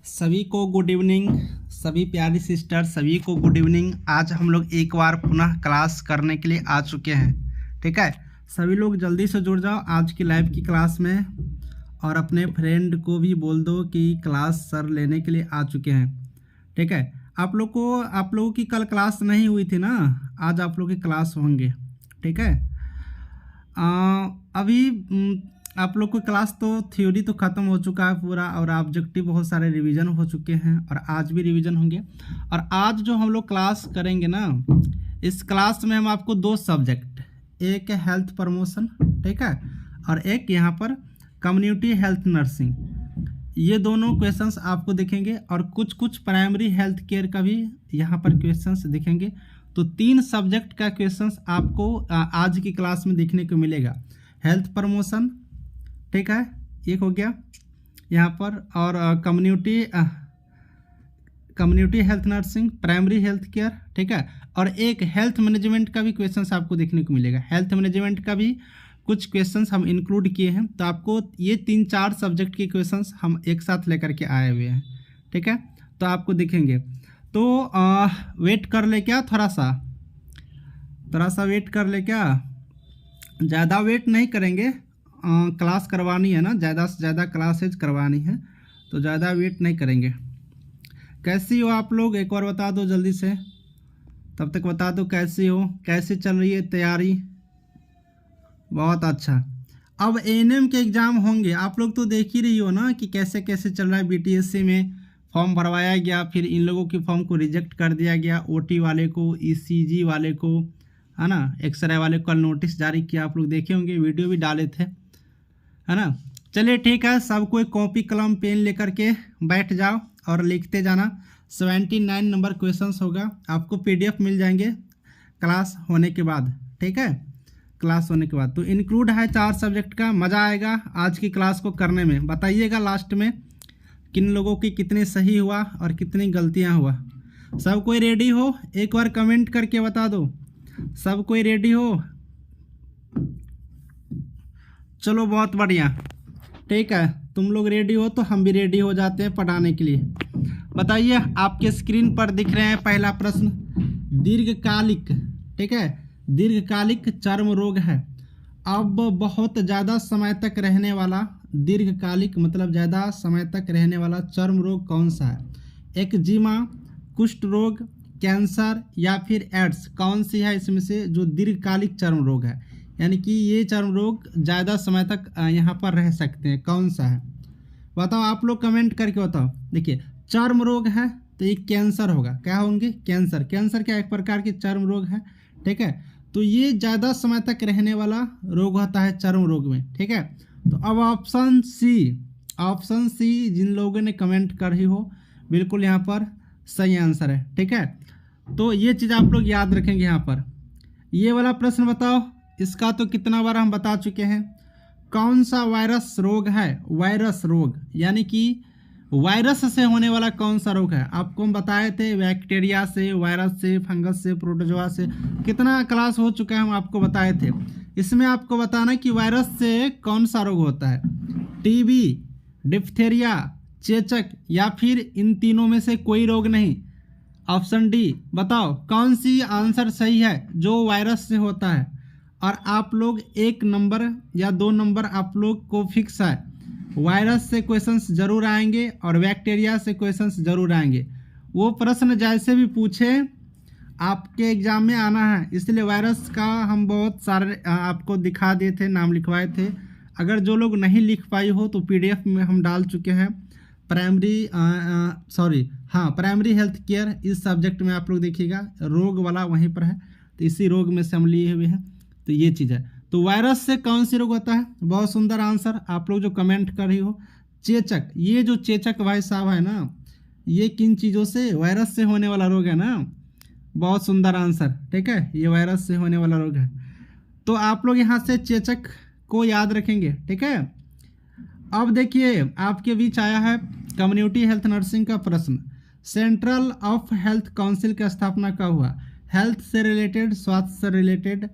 सभी को good evening. सभी प्यारी सिस्टर सभी को गुड इवनिंग। आज हम लोग एक बार पुनः क्लास करने के लिए आ चुके हैं। ठीक है, सभी लोग जल्दी से जुड़ जाओ आज की लाइव की क्लास में और अपने फ्रेंड को भी बोल दो कि क्लास सर लेने के लिए आ चुके हैं। ठीक है, आप लोगों की कल क्लास नहीं हुई थी ना, आज आप लोगों की क्लास होंगे। ठीक है, अभी आप लोग को क्लास तो थ्योरी तो ख़त्म हो चुका है पूरा, और ऑब्जेक्टिव बहुत सारे रिवीजन हो चुके हैं और आज भी रिवीजन होंगे। और आज जो हम लोग क्लास करेंगे ना, इस क्लास में हम आपको दो सब्जेक्ट, एक है हेल्थ प्रमोशन, ठीक है, और एक यहाँ पर कम्युनिटी हेल्थ नर्सिंग, ये दोनों क्वेश्चंस आपको दिखेंगे और कुछ प्राइमरी हेल्थ केयर का भी यहाँ पर क्वेश्चंस दिखेंगे। तो तीन सब्जेक्ट का क्वेश्चंस आपको आज की क्लास में देखने को मिलेगा। हेल्थ प्रमोशन, ठीक है, एक हो गया यहाँ पर, और community health nursing, primary health care, ठीक है, और एक हेल्थ मैनेजमेंट का भी क्वेश्चंस आपको देखने को मिलेगा। हेल्थ मैनेजमेंट का भी कुछ क्वेश्चंस हम इंक्लूड किए हैं, तो आपको ये 3-4 सब्जेक्ट के क्वेश्चंस हम एक साथ लेकर के आए हुए हैं। ठीक है, तो आपको दिखेंगे। तो वेट कर ले क्या, थोड़ा सा वेट कर ले क्या, ज़्यादा वेट नहीं करेंगे। क्लास करवानी है ना, ज़्यादा से ज़्यादा क्लासेज करवानी है, तो ज़्यादा वेट नहीं करेंगे। कैसी हो आप लोग, एक बार बता दो जल्दी से, तब तक बता दो कैसी हो, कैसी चल रही है तैयारी। बहुत अच्छा। अब एएनएम के एग्ज़ाम होंगे, आप लोग तो देख ही रही हो ना कि कैसे कैसे चल रहा है। बीटीएससी में फॉर्म भरवाया गया, फिर इन लोगों के फॉर्म को रिजेक्ट कर दिया गया, ओटी वाले को, ईसीजी वाले को, है ना, एक्सरे वाले को कल नोटिस जारी किया। आप लोग देखे होंगे, वीडियो भी डाले थे, है ना। चलिए ठीक है, सब कोई कॉपी कलम पेन लेकर के बैठ जाओ और लिखते जाना। 79 नंबर क्वेश्चंस होगा, आपको पीडीएफ मिल जाएंगे क्लास होने के बाद। ठीक है, क्लास होने के बाद तो इंक्लूड है 4 सब्जेक्ट का। मज़ा आएगा आज की क्लास को करने में। बताइएगा लास्ट में किन लोगों की कितनी सही हुआ और कितनी गलतियां हुआ। सब कोई रेडी हो, एक बार कमेंट करके बता दो, सब कोई रेडी हो। चलो बहुत बढ़िया, ठीक है, तुम लोग रेडी हो तो हम भी रेडी हो जाते हैं पढ़ाने के लिए। बताइए, आपके स्क्रीन पर दिख रहे हैं पहला प्रश्न, दीर्घकालिक, ठीक है, दीर्घकालिक चर्म रोग है। अब बहुत ज़्यादा समय तक रहने वाला, दीर्घकालिक मतलब ज़्यादा समय तक रहने वाला चर्म रोग कौन सा है? एक्जिमा, कुष्ठ रोग, कैंसर या फिर एड्स, कौन सी है इसमें से जो दीर्घकालिक चर्म रोग है, यानी कि ये चर्म रोग ज़्यादा समय तक यहाँ पर रह सकते हैं, कौन सा है? बताओ आप लोग, कमेंट करके बताओ। देखिए, चर्म रोग है तो ये कैंसर होगा। क्या होंगे? कैंसर। कैंसर क्या एक प्रकार की चर्म रोग है, ठीक है, तो ये ज़्यादा समय तक रहने वाला रोग होता है चर्म रोग में। ठीक है, तो अब ऑप्शन सी जिन लोगों ने कमेंट करी हो, बिल्कुल यहाँ पर सही आंसर है। ठीक है, तो ये चीज़ आप लोग याद रखेंगे। यहाँ पर ये वाला प्रश्न बताओ, इसका तो कितना बार हम बता चुके हैं। कौन सा वायरस रोग है? वायरस रोग यानी कि वायरस से होने वाला कौन सा रोग है? आपको हम बताए थे, बैक्टीरिया से, वायरस से, फंगस से, प्रोटोजोआ से। कितना क्लास हो चुका है हम आपको बताए थे। इसमें आपको बताना कि वायरस से कौन सा रोग होता है, टीबी, डिप्थेरिया, चेचक या फिर इन तीनों में से कोई रोग नहीं। ऑप्शन डी बताओ कौन सी आंसर सही है जो वायरस से होता है। और आप लोग 1 नंबर या 2 नंबर आप लोग को फिक्स है, वायरस से क्वेश्चंस जरूर आएंगे और बैक्टीरिया से क्वेश्चंस जरूर आएंगे। वो प्रश्न जैसे भी पूछे आपके एग्जाम में आना है, इसलिए वायरस का हम बहुत सारे आपको दिखा दिए थे, नाम लिखवाए थे। अगर जो लोग नहीं लिख पाई हो तो पीडीएफ में हम डाल चुके हैं। प्राइमरी हेल्थ केयर, इस सब्जेक्ट में आप लोग देखिएगा, रोग वाला वहीं पर है, तो इसी रोग में से हम लिए हुए हैं। तो ये चीज़ है। तो वायरस से कौन सी रोग होता है? बहुत सुंदर आंसर आप लोग जो कमेंट कर रही हो, चेचक। ये जो चेचक भाई साहब है ना, ये किन चीज़ों से? वायरस से होने वाला रोग है ना। बहुत सुंदर आंसर, ठीक है, ये वायरस से होने वाला रोग है। तो आप लोग यहाँ से चेचक को याद रखेंगे। ठीक है, अब देखिए आपके बीच आया है कम्युनिटी हेल्थ नर्सिंग का प्रश्न। सेंट्रल ऑफ हेल्थ काउंसिल की स्थापना कब हुआ? हेल्थ से रिलेटेड, स्वास्थ्य से रिलेटेड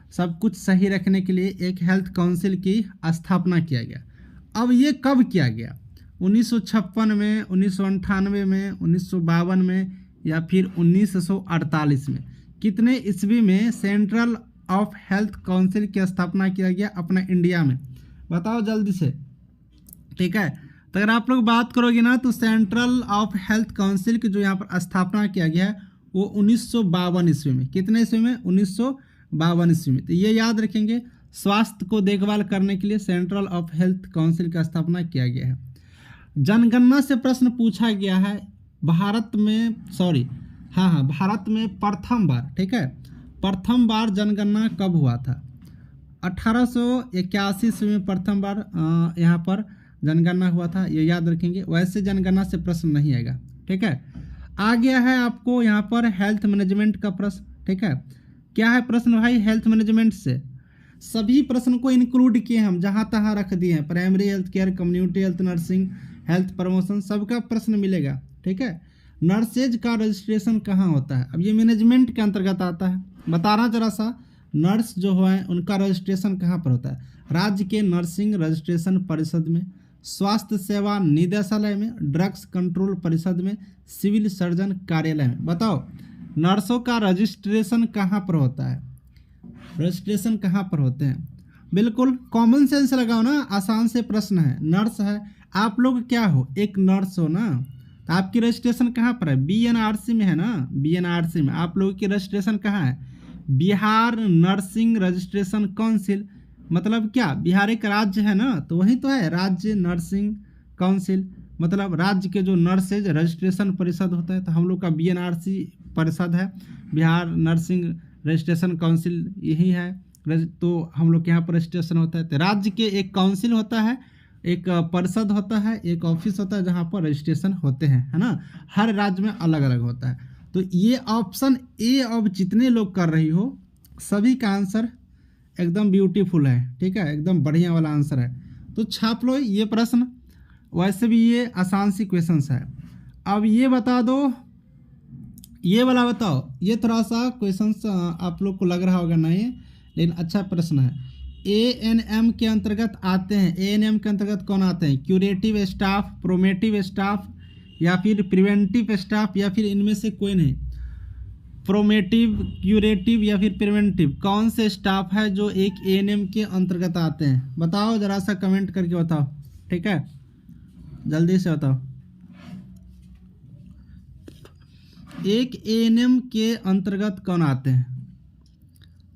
सब कुछ सही रखने के लिए एक हेल्थ काउंसिल की स्थापना किया गया। अब ये कब किया गया? 1956 में, 1998 में, 1952 में या फिर 1948 में? कितने ईस्वी में सेंट्रल ऑफ हेल्थ काउंसिल की स्थापना किया गया अपना इंडिया में? बताओ जल्दी से, ठीक है। तो अगर आप लोग बात करोगे ना तो सेंट्रल ऑफ हेल्थ काउंसिल की जो यहाँ पर स्थापना किया गया है वो 1952 ईस्वी में। कितने ईस्वी में? 1952 ईस्वी में। तो ये याद रखेंगे, स्वास्थ्य को देखभाल करने के लिए सेंट्रल ऑफ हेल्थ काउंसिल का स्थापना किया गया है। जनगणना से प्रश्न पूछा गया है भारत में, भारत में प्रथम बार, ठीक है, प्रथम बार जनगणना कब हुआ था? 1881 ईस्वी में प्रथम बार यहाँ पर जनगणना हुआ था, ये याद रखेंगे। वैसे जनगणना से प्रश्न नहीं आएगा, ठीक है। आ गया है आपको यहाँ पर हेल्थ मैनेजमेंट का प्रश्न, ठीक है। क्या है प्रश्न भाई? हेल्थ मैनेजमेंट से सभी प्रश्न को इंक्लूड किए हम, जहाँ तहाँ रख दिए हैं। Primary health care, community health nursing, health promotion, सबका प्रश्न मिलेगा, ठीक है। नर्सेज का रजिस्ट्रेशन कहाँ होता है? अब ये मैनेजमेंट के अंतर्गत आता है। बता रहा जरा सा, नर्स जो है उनका रजिस्ट्रेशन कहाँ पर होता है? राज्य के नर्सिंग रजिस्ट्रेशन परिषद में, स्वास्थ्य सेवा निदेशालय में, ड्रग्स कंट्रोल परिषद में, सिविल सर्जन कार्यालय में। बताओ नर्सों का रजिस्ट्रेशन कहाँ पर होता है? रजिस्ट्रेशन कहाँ पर होते हैं? बिल्कुल कॉमन सेंस लगाओ ना, आसान से प्रश्न है। नर्स है, आप लोग क्या हो? एक नर्स हो ना, तो आपकी रजिस्ट्रेशन कहाँ पर है? BNRC में है ना, BNRC में। आप लोगों की रजिस्ट्रेशन कहाँ है? बिहार नर्सिंग रजिस्ट्रेशन काउंसिल, मतलब क्या बिहार एक राज्य है ना, तो वही तो है राज्य नर्सिंग काउंसिल, मतलब राज्य के जो नर्सेज रजिस्ट्रेशन परिषद होता है। तो हम लोग का BNRC परिषद है, बिहार नर्सिंग रजिस्ट्रेशन काउंसिल यही है। तो हम लोग के यहाँ पर रजिस्ट्रेशन होता है। तो राज्य के एक काउंसिल होता है, एक परिषद होता है, एक ऑफिस होता है जहाँ पर रजिस्ट्रेशन होते हैं, है ना। हर राज्य में अलग अलग होता है। तो ये ऑप्शन ए अब जितने लोग कर रही हो सभी का आंसर एकदम ब्यूटीफुल है, ठीक है, एकदम बढ़िया वाला आंसर है। तो छाप लो ये प्रश्न, वैसे भी ये आसान सी क्वेश्चंस है। अब ये बता दो, ये वाला बताओ, ये थोड़ा सा क्वेश्चंस आप लोग को लग रहा होगा नहीं, लेकिन अच्छा प्रश्न है। ANM के अंतर्गत आते हैं, ANM के अंतर्गत कौन आते हैं? क्यूरेटिव स्टाफ, प्रोमेटिव स्टाफ या फिर प्रिवेंटिव स्टाफ, या फिर इनमें से कोई नहीं? प्रोमेटिव, क्यूरेटिव या फिर प्रिवेंटिव, कौन से स्टाफ है जो एक ANM के अंतर्गत आते हैं? बताओ जरा सा कमेंट करके बताओ, ठीक है, जल्दी से बताओ। एक ANM के अंतर्गत कौन आते हैं?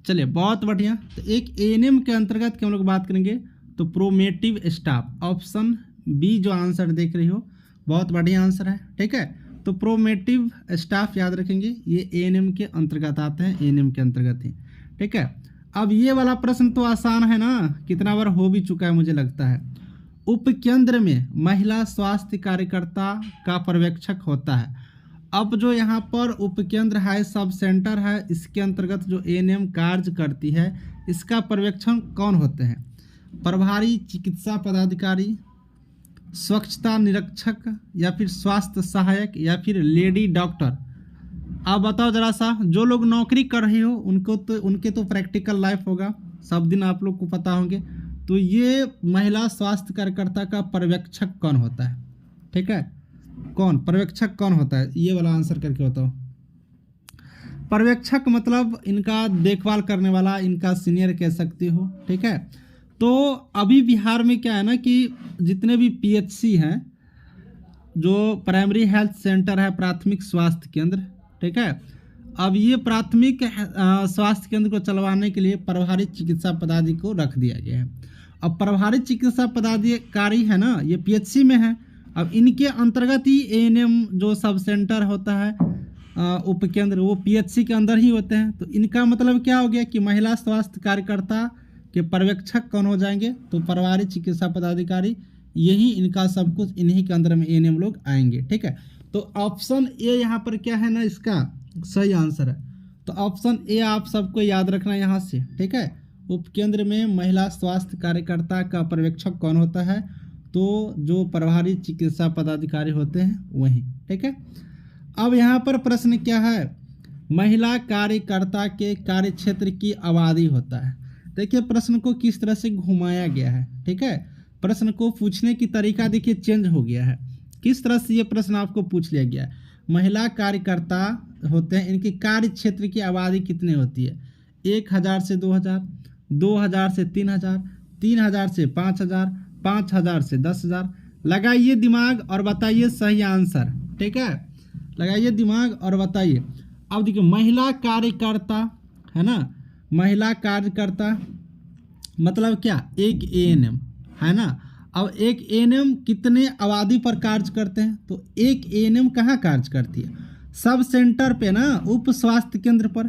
चलिए बहुत बढ़िया। तो एक ANM के अंतर्गत की हम लोग बात करेंगे तो प्रोमेटिव स्टाफ, ऑप्शन बी जो आंसर देख रही हो, बहुत बढ़िया आंसर है, ठीक है। तो प्रोमेटिव स्टाफ याद रखेंगे, ये ANM के अंतर्गत आते हैं, ANM के अंतर्गत ही, ठीक है। अब ये वाला प्रश्न तो आसान है ना, कितना बार हो भी चुका है मुझे लगता है। उपकेंद्र में महिला स्वास्थ्य कार्यकर्ता का पर्यवेक्षक होता है। अब जो यहाँ पर उपकेंद्र है, सब सेंटर है, इसके अंतर्गत जो ANM कार्य करती है, इसका पर्यवेक्षण कौन होते हैं? प्रभारी चिकित्सा पदाधिकारी, स्वच्छता निरीक्षक या फिर स्वास्थ्य सहायक या फिर लेडी डॉक्टर? आप बताओ जरा सा, जो लोग नौकरी कर रही हो उनके तो प्रैक्टिकल लाइफ होगा, सब दिन आप लोग को पता होंगे। तो ये महिला स्वास्थ्य कार्यकर्ता का पर्यवेक्षक कौन होता है? ठीक है, कौन पर्यवेक्षक कौन होता है? ये वाला आंसर करके बताओ। पर्यवेक्षक मतलब इनका देखभाल करने वाला, इनका सीनियर कह सकते हो, ठीक है। तो अभी बिहार में क्या है ना कि जितने भी PHC हैं, जो प्राइमरी हेल्थ सेंटर है, प्राथमिक स्वास्थ्य केंद्र, ठीक है, अब ये प्राथमिक स्वास्थ्य केंद्र को चलवाने के लिए प्रभारी चिकित्सा पदाधिकारी को रख दिया गया है। अब प्रभारी चिकित्सा पदाधिकारी है ना, ये PHC में है। अब इनके अंतर्गत ही ANM जो सब सेंटर होता है, उपकेंद्र, वो PHC के अंदर ही होते हैं। तो इनका मतलब क्या हो गया कि महिला स्वास्थ्य कार्यकर्ता के पर्यवेक्षक कौन हो जाएंगे? तो प्रभारी चिकित्सा पदाधिकारी, यही इनका सब कुछ इन्हीं के अंदर में ANM लोग आएंगे, ठीक है। तो ऑप्शन ए यहाँ पर क्या है ना, इसका सही आंसर है। तो ऑप्शन ए आप सबको याद रखना यहाँ से, ठीक है। उपकेंद्र में महिला स्वास्थ्य कार्यकर्ता का पर्यवेक्षक कौन होता है? तो जो प्रभारी चिकित्सा पदाधिकारी होते हैं वही, ठीक है। अब यहाँ पर प्रश्न क्या है? महिला कार्यकर्ता के कार्यक्षेत्र की आबादी होता है। देखिए प्रश्न को किस तरह से घुमाया गया है, ठीक है। प्रश्न को पूछने की तरीका देखिए चेंज हो गया है। किस तरह से ये प्रश्न आपको पूछ लिया गया है। महिला कार्यकर्ता होते हैं, इनके कार्य क्षेत्र की आबादी कितनी होती है? 1000 से 2000, 2000 से 3000, 3000 से 5000, 5000 से 10,000। लगाइए दिमाग और बताइए सही आंसर। ठीक है, लगाइए दिमाग और बताइए। अब देखिए महिला कार्यकर्ता है ना, महिला कार्यकर्ता मतलब क्या? एक एएनएम है ना। अब एक एएनएम कितने आबादी पर कार्य करते हैं? तो एक एएनएम कहाँ कार्य करती है? सब सेंटर पे ना, उप स्वास्थ्य केंद्र पर,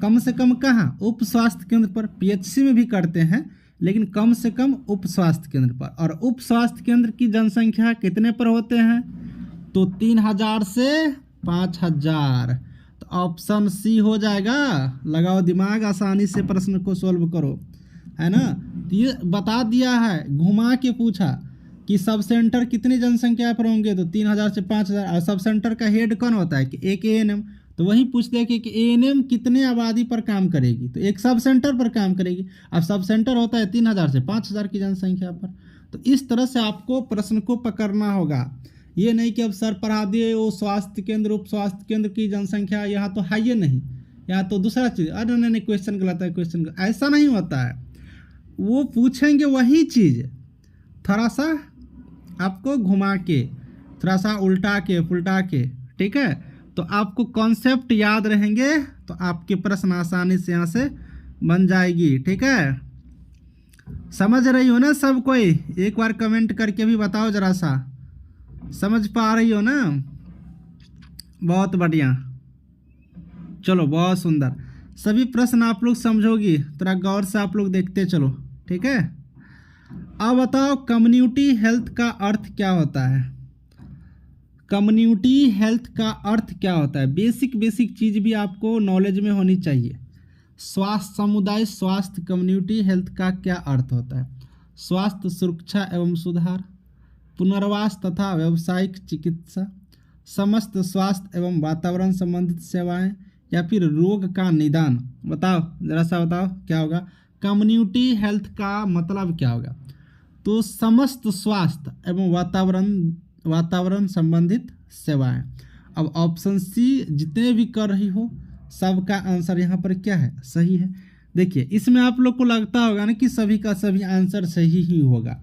कम से कम कहाँ? उप स्वास्थ्य केंद्र पर। पीएचसी में भी करते हैं लेकिन कम से कम उप स्वास्थ्य केंद्र पर। और उप स्वास्थ्य केंद्र की जनसंख्या कितने पर होते हैं? तो 3000 से 5000। तो ऑप्शन सी हो जाएगा। लगाओ दिमाग, आसानी से प्रश्न को सोल्व करो, है ना। तो ये बता दिया है, घुमा के पूछा कि सब सेंटर कितनी जनसंख्या पर होंगे, तो 3000 से 5000। और सब सेंटर का हेड कौन होता है? कि एक एएनएम। तो वही पूछते हैं कि एएनएम कितने आबादी पर काम करेगी, तो एक सब सेंटर पर काम करेगी। अब सब सेंटर होता है 3000 से 5000 की जनसंख्या पर। तो इस तरह से आपको प्रश्न को पकड़ना होगा। ये नहीं कि अब सर पढ़ा दिए वो स्वास्थ्य केंद्र उप स्वास्थ्य केंद्र की जनसंख्या यहाँ तो है ही नहीं, यहाँ तो दूसरा चीज़, अरे नहीं क्वेश्चन गलत है, क्वेश्चन ऐसा नहीं होता है। वो पूछेंगे वही चीज़ थोड़ा सा आपको घुमा के, थोड़ा सा उल्टा के पुल्टा के। ठीक है, तो आपको कॉन्सेप्ट याद रहेंगे तो आपके प्रश्न आसानी से यहाँ से बन जाएगी। ठीक है, समझ रही हो ना सब कोई? एक बार कमेंट करके भी बताओ जरा सा, समझ पा रही हो ना? बहुत बढ़िया, चलो बहुत सुंदर। सभी प्रश्न आप लोग समझोगी, थोड़ा गौर से आप लोग देखते चलो। ठीक है, अब बताओ कम्युनिटी हेल्थ का अर्थ क्या होता है? कम्युनिटी हेल्थ का अर्थ क्या होता है? बेसिक चीज़ भी आपको नॉलेज में होनी चाहिए। स्वास्थ्य समुदाय स्वास्थ्य, कम्युनिटी हेल्थ का क्या अर्थ होता है? स्वास्थ्य सुरक्षा एवं सुधार, पुनर्वास तथा व्यावसायिक चिकित्सा, समस्त स्वास्थ्य एवं वातावरण संबंधित सेवाएं, या फिर रोग का निदान। बताओ जरा सा, बताओ क्या होगा? कम्युनिटी हेल्थ का मतलब क्या होगा? तो समस्त स्वास्थ्य एवं वातावरण संबंधित सेवाएं। अब ऑप्शन सी जितने भी कर रही हो सबका आंसर यहाँ पर क्या है? सही है। देखिए इसमें आप लोग को लगता होगा ना कि सभी का सभी आंसर सही ही होगा।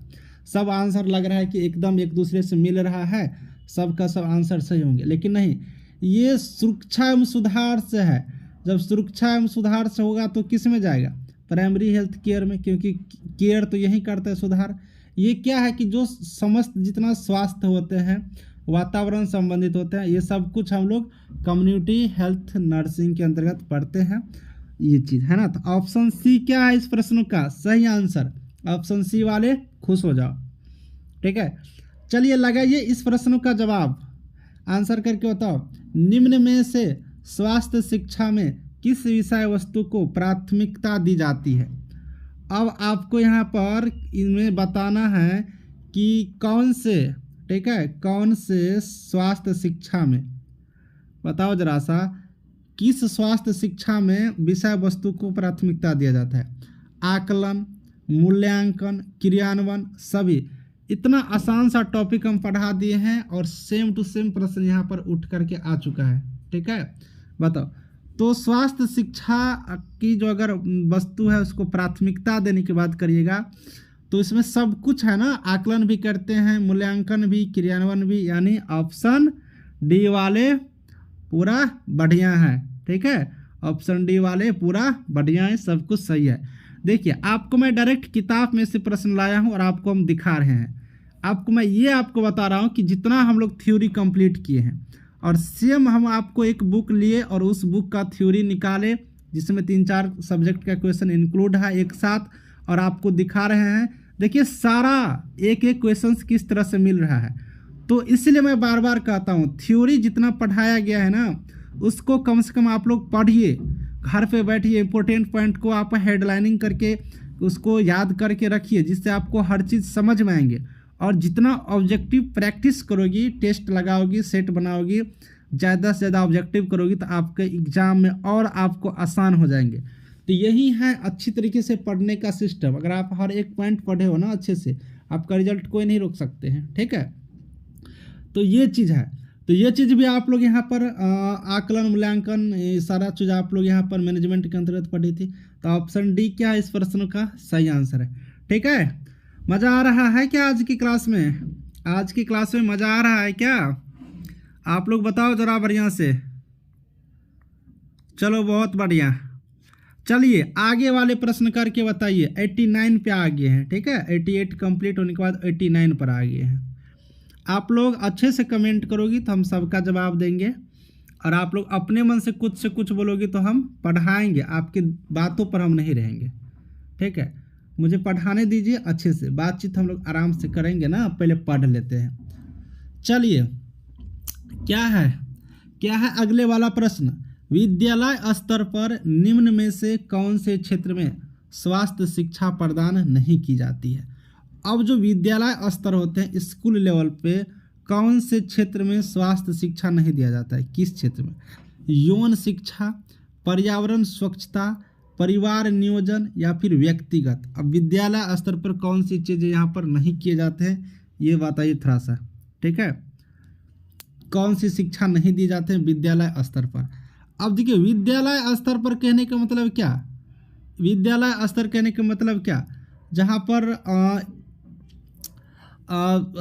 सब आंसर लग रहा है कि एकदम एक दूसरे से मिल रहा है, सबका सब आंसर सही होंगे, लेकिन नहीं, ये सुरक्षा एवं सुधार से है। जब सुरक्षा एवं सुधार से होगा तो किस में जाएगा? प्राइमरी हेल्थ केयर में, क्योंकि केयर तो यही करता है, सुधार। ये क्या है कि जो समस्त जितना स्वास्थ्य होते हैं, वातावरण संबंधित होते हैं, ये सब कुछ हम लोग कम्युनिटी हेल्थ नर्सिंग के अंतर्गत पढ़ते हैं, ये चीज़ है ना। तो ऑप्शन सी क्या है इस प्रश्न का सही आंसर? ऑप्शन सी वाले खुश हो जाओ। ठीक है, चलिए लगाइए इस प्रश्न का जवाब, आंसर करके बताओ। निम्न में से स्वास्थ्य शिक्षा में किस विषय वस्तु को प्राथमिकता दी जाती है? अब आपको यहाँ पर इनमें बताना है कि कौन से, ठीक है, कौन से स्वास्थ्य शिक्षा में, बताओ जरा सा, किस स्वास्थ्य शिक्षा में विषय वस्तु को प्राथमिकता दिया जाता है? आकलन, मूल्यांकन, क्रियान्वयन, सभी। इतना आसान सा टॉपिक हम पढ़ा दिए हैं और सेम टू सेम प्रश्न यहाँ पर उठ करके आ चुका है। ठीक है, बताओ। तो स्वास्थ्य शिक्षा की जो अगर वस्तु है उसको प्राथमिकता देने की बात करिएगा तो इसमें सब कुछ है ना, आकलन भी करते हैं, मूल्यांकन भी, क्रियान्वयन भी, यानी ऑप्शन डी वाले पूरा बढ़िया है। ठीक है, ऑप्शन डी वाले पूरा बढ़िया है, सब कुछ सही है। देखिए आपको मैं डायरेक्ट किताब में से प्रश्न लाया हूँ और आपको हम दिखा रहे हैं। आपको मैं ये आपको बता रहा हूँ कि जितना हम लोग थ्योरी कंप्लीट किए हैं और सेम हम आपको एक बुक लिए और उस बुक का थ्योरी निकाले जिसमें 3-4 सब्जेक्ट का क्वेश्चन इंक्लूड है एक साथ, और आपको दिखा रहे हैं। देखिए सारा एक एक क्वेश्चन किस तरह से मिल रहा है। तो इसलिए मैं बार बार कहता हूँ थ्योरी जितना पढ़ाया गया है ना उसको कम से कम आप लोग पढ़िए, घर पे बैठिए, इंपॉर्टेंट पॉइंट को आप हेडलाइनिंग करके उसको याद करके रखिए, जिससे आपको हर चीज़ समझ में आएंगे। और जितना ऑब्जेक्टिव प्रैक्टिस करोगी, टेस्ट लगाओगी, सेट बनाओगी, ज़्यादा से ज़्यादा ऑब्जेक्टिव करोगी तो आपके एग्ज़ाम में और आपको आसान हो जाएंगे। तो यही है अच्छी तरीके से पढ़ने का सिस्टम। अगर आप हर एक पॉइंट पढ़े हो ना अच्छे से, आपका रिजल्ट कोई नहीं रोक सकते हैं, ठीक है। तो ये चीज़ है, तो ये चीज़ भी आप लोग यहाँ पर आकलन मूल्यांकन ये सारा चीज़ आप लोग यहाँ पर मैनेजमेंट के अंतर्गत पढ़ी थी। तो ऑप्शन डी क्या है इस प्रश्न का सही आंसर है, ठीक है। मज़ा आ रहा है क्या आज की क्लास में? आज की क्लास में मज़ा आ रहा है क्या? आप लोग बताओ ज़रा बढ़िया से। चलो बहुत बढ़िया। चलिए आगे वाले प्रश्न करके बताइए। 89 पे आ गए हैं, ठीक है। 88 कंप्लीट होने के बाद 89 पर आ गए हैं। आप लोग अच्छे से कमेंट करोगी तो हम सबका जवाब देंगे, और आप लोग अपने मन से कुछ बोलोगी तो हम पढ़ाएंगे, आपकी बातों पर हम नहीं रहेंगे, ठीक है। मुझे पढ़ाने दीजिए अच्छे से, बातचीत हम लोग आराम से करेंगे ना, पहले पढ़ लेते हैं। चलिए क्या है अगले वाला प्रश्न। विद्यालय स्तर पर निम्न में से कौन से क्षेत्र में स्वास्थ्य शिक्षा प्रदान नहीं की जाती है? अब जो विद्यालय स्तर होते हैं स्कूल लेवल पे, कौन से क्षेत्र में स्वास्थ्य शिक्षा नहीं दिया जाता है? किस क्षेत्र में? यौन शिक्षा, पर्यावरण स्वच्छता, परिवार नियोजन या फिर व्यक्तिगत। अब विद्यालय स्तर पर कौन सी चीज़ें यहाँ पर नहीं किए जाते हैं ये बताइए थोड़ा सा, ठीक है। कौन सी शिक्षा नहीं दी जाते हैं विद्यालय स्तर पर? अब देखिए विद्यालय स्तर पर कहने का मतलब क्या? विद्यालय स्तर कहने का मतलब क्या? जहाँ पर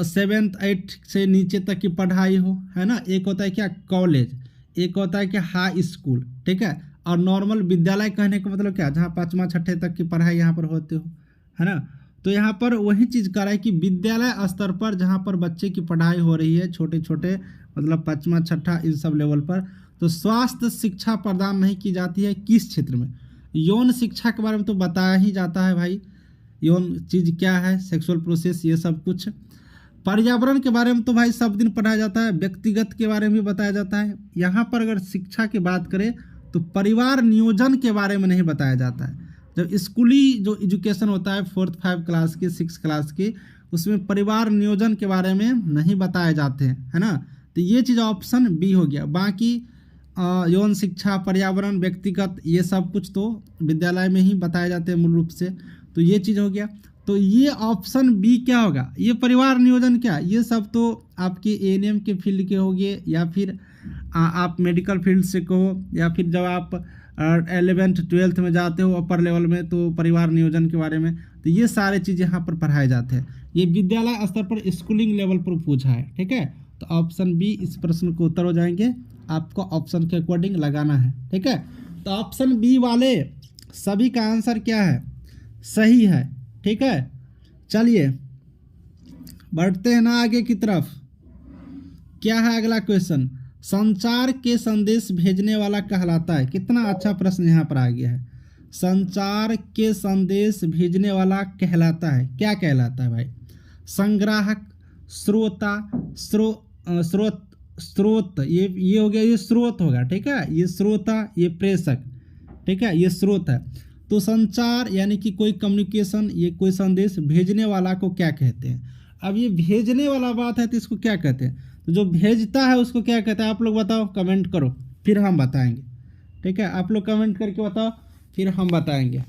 7th 8th से नीचे तक की पढ़ाई हो, है ना। एक होता है क्या कॉलेज, एक होता है क्या हाई स्कूल, ठीक है। और नॉर्मल विद्यालय कहने का मतलब क्या? जहाँ 5वां 6ठे तक की पढ़ाई यहाँ पर होते हो, है ना। तो यहाँ पर वही चीज़ कर रहा है कि विद्यालय स्तर पर जहाँ पर बच्चे की पढ़ाई हो रही है, छोटे छोटे मतलब 5वां 6ठा इन सब लेवल पर, तो स्वास्थ्य शिक्षा प्रदान नहीं की जाती है। किस क्षेत्र में? यौन शिक्षा के बारे में तो बताया ही जाता है भाई, यौन चीज़ क्या है, सेक्सुअल प्रोसेस, ये सब कुछ। पर्यावरण के बारे में तो भाई सब दिन पढ़ाया जाता है, व्यक्तिगत के बारे में भी बताया जाता है। यहाँ पर अगर शिक्षा की बात करें तो परिवार नियोजन के बारे में नहीं बताया जाता है। जब स्कूली जो एजुकेशन होता है 4th 5 क्लास के 6 क्लास के, उसमें परिवार नियोजन के बारे में नहीं बताए जाते हैं, है ना। तो ये चीज़ ऑप्शन बी हो गया। बाकी यौन शिक्षा, पर्यावरण, व्यक्तिगत ये सब कुछ तो विद्यालय में ही बताए जाते हैं मूल रूप से। तो ये चीज़ हो गया। तो ये ऑप्शन बी क्या होगा? ये परिवार नियोजन क्या? ये सब तो आपके एएनएम के फील्ड के हो गए, या फिर आप मेडिकल फील्ड से कहो, या फिर जब आप 11th 12th में जाते हो अपर लेवल में तो परिवार नियोजन के बारे में। तो ये सारे चीज़ यहाँ पर पढ़ाए जाते हैं। ये विद्यालय स्तर पर स्कूलिंग लेवल पर पूछा है, ठीक है। तो ऑप्शन बी इस प्रश्न को उत्तर हो जाएंगे। आपको ऑप्शन के अकॉर्डिंग लगाना है, ठीक है। तो ऑप्शन बी वाले सभी का आंसर क्या है? सही है, ठीक है। चलिए बढ़ते हैं ना आगे की तरफ। क्या है अगला क्वेश्चन? संचार के संदेश भेजने वाला कहलाता है। कितना अच्छा प्रश्न यहाँ पर आ गया है। संचार के संदेश भेजने वाला कहलाता है, क्या कहलाता है भाई? संग्राहक, श्रोता, स्रोत ये हो गया, ये स्रोत होगा, ठीक है। ये श्रोता, ये प्रेषक, ठीक है, ये स्रोत है। तो संचार यानी कि कोई कम्युनिकेशन, ये कोई संदेश भेजने वाला को क्या कहते हैं? अब ये भेजने वाला बात है तो इसको क्या कहते हैं? तो जो भेजता है उसको क्या कहते हैं? आप लोग बताओ, कमेंट करो, फिर हम बताएंगे, ठीक है। आप लोग कमेंट करके बताओ, फिर हम बताएंगे।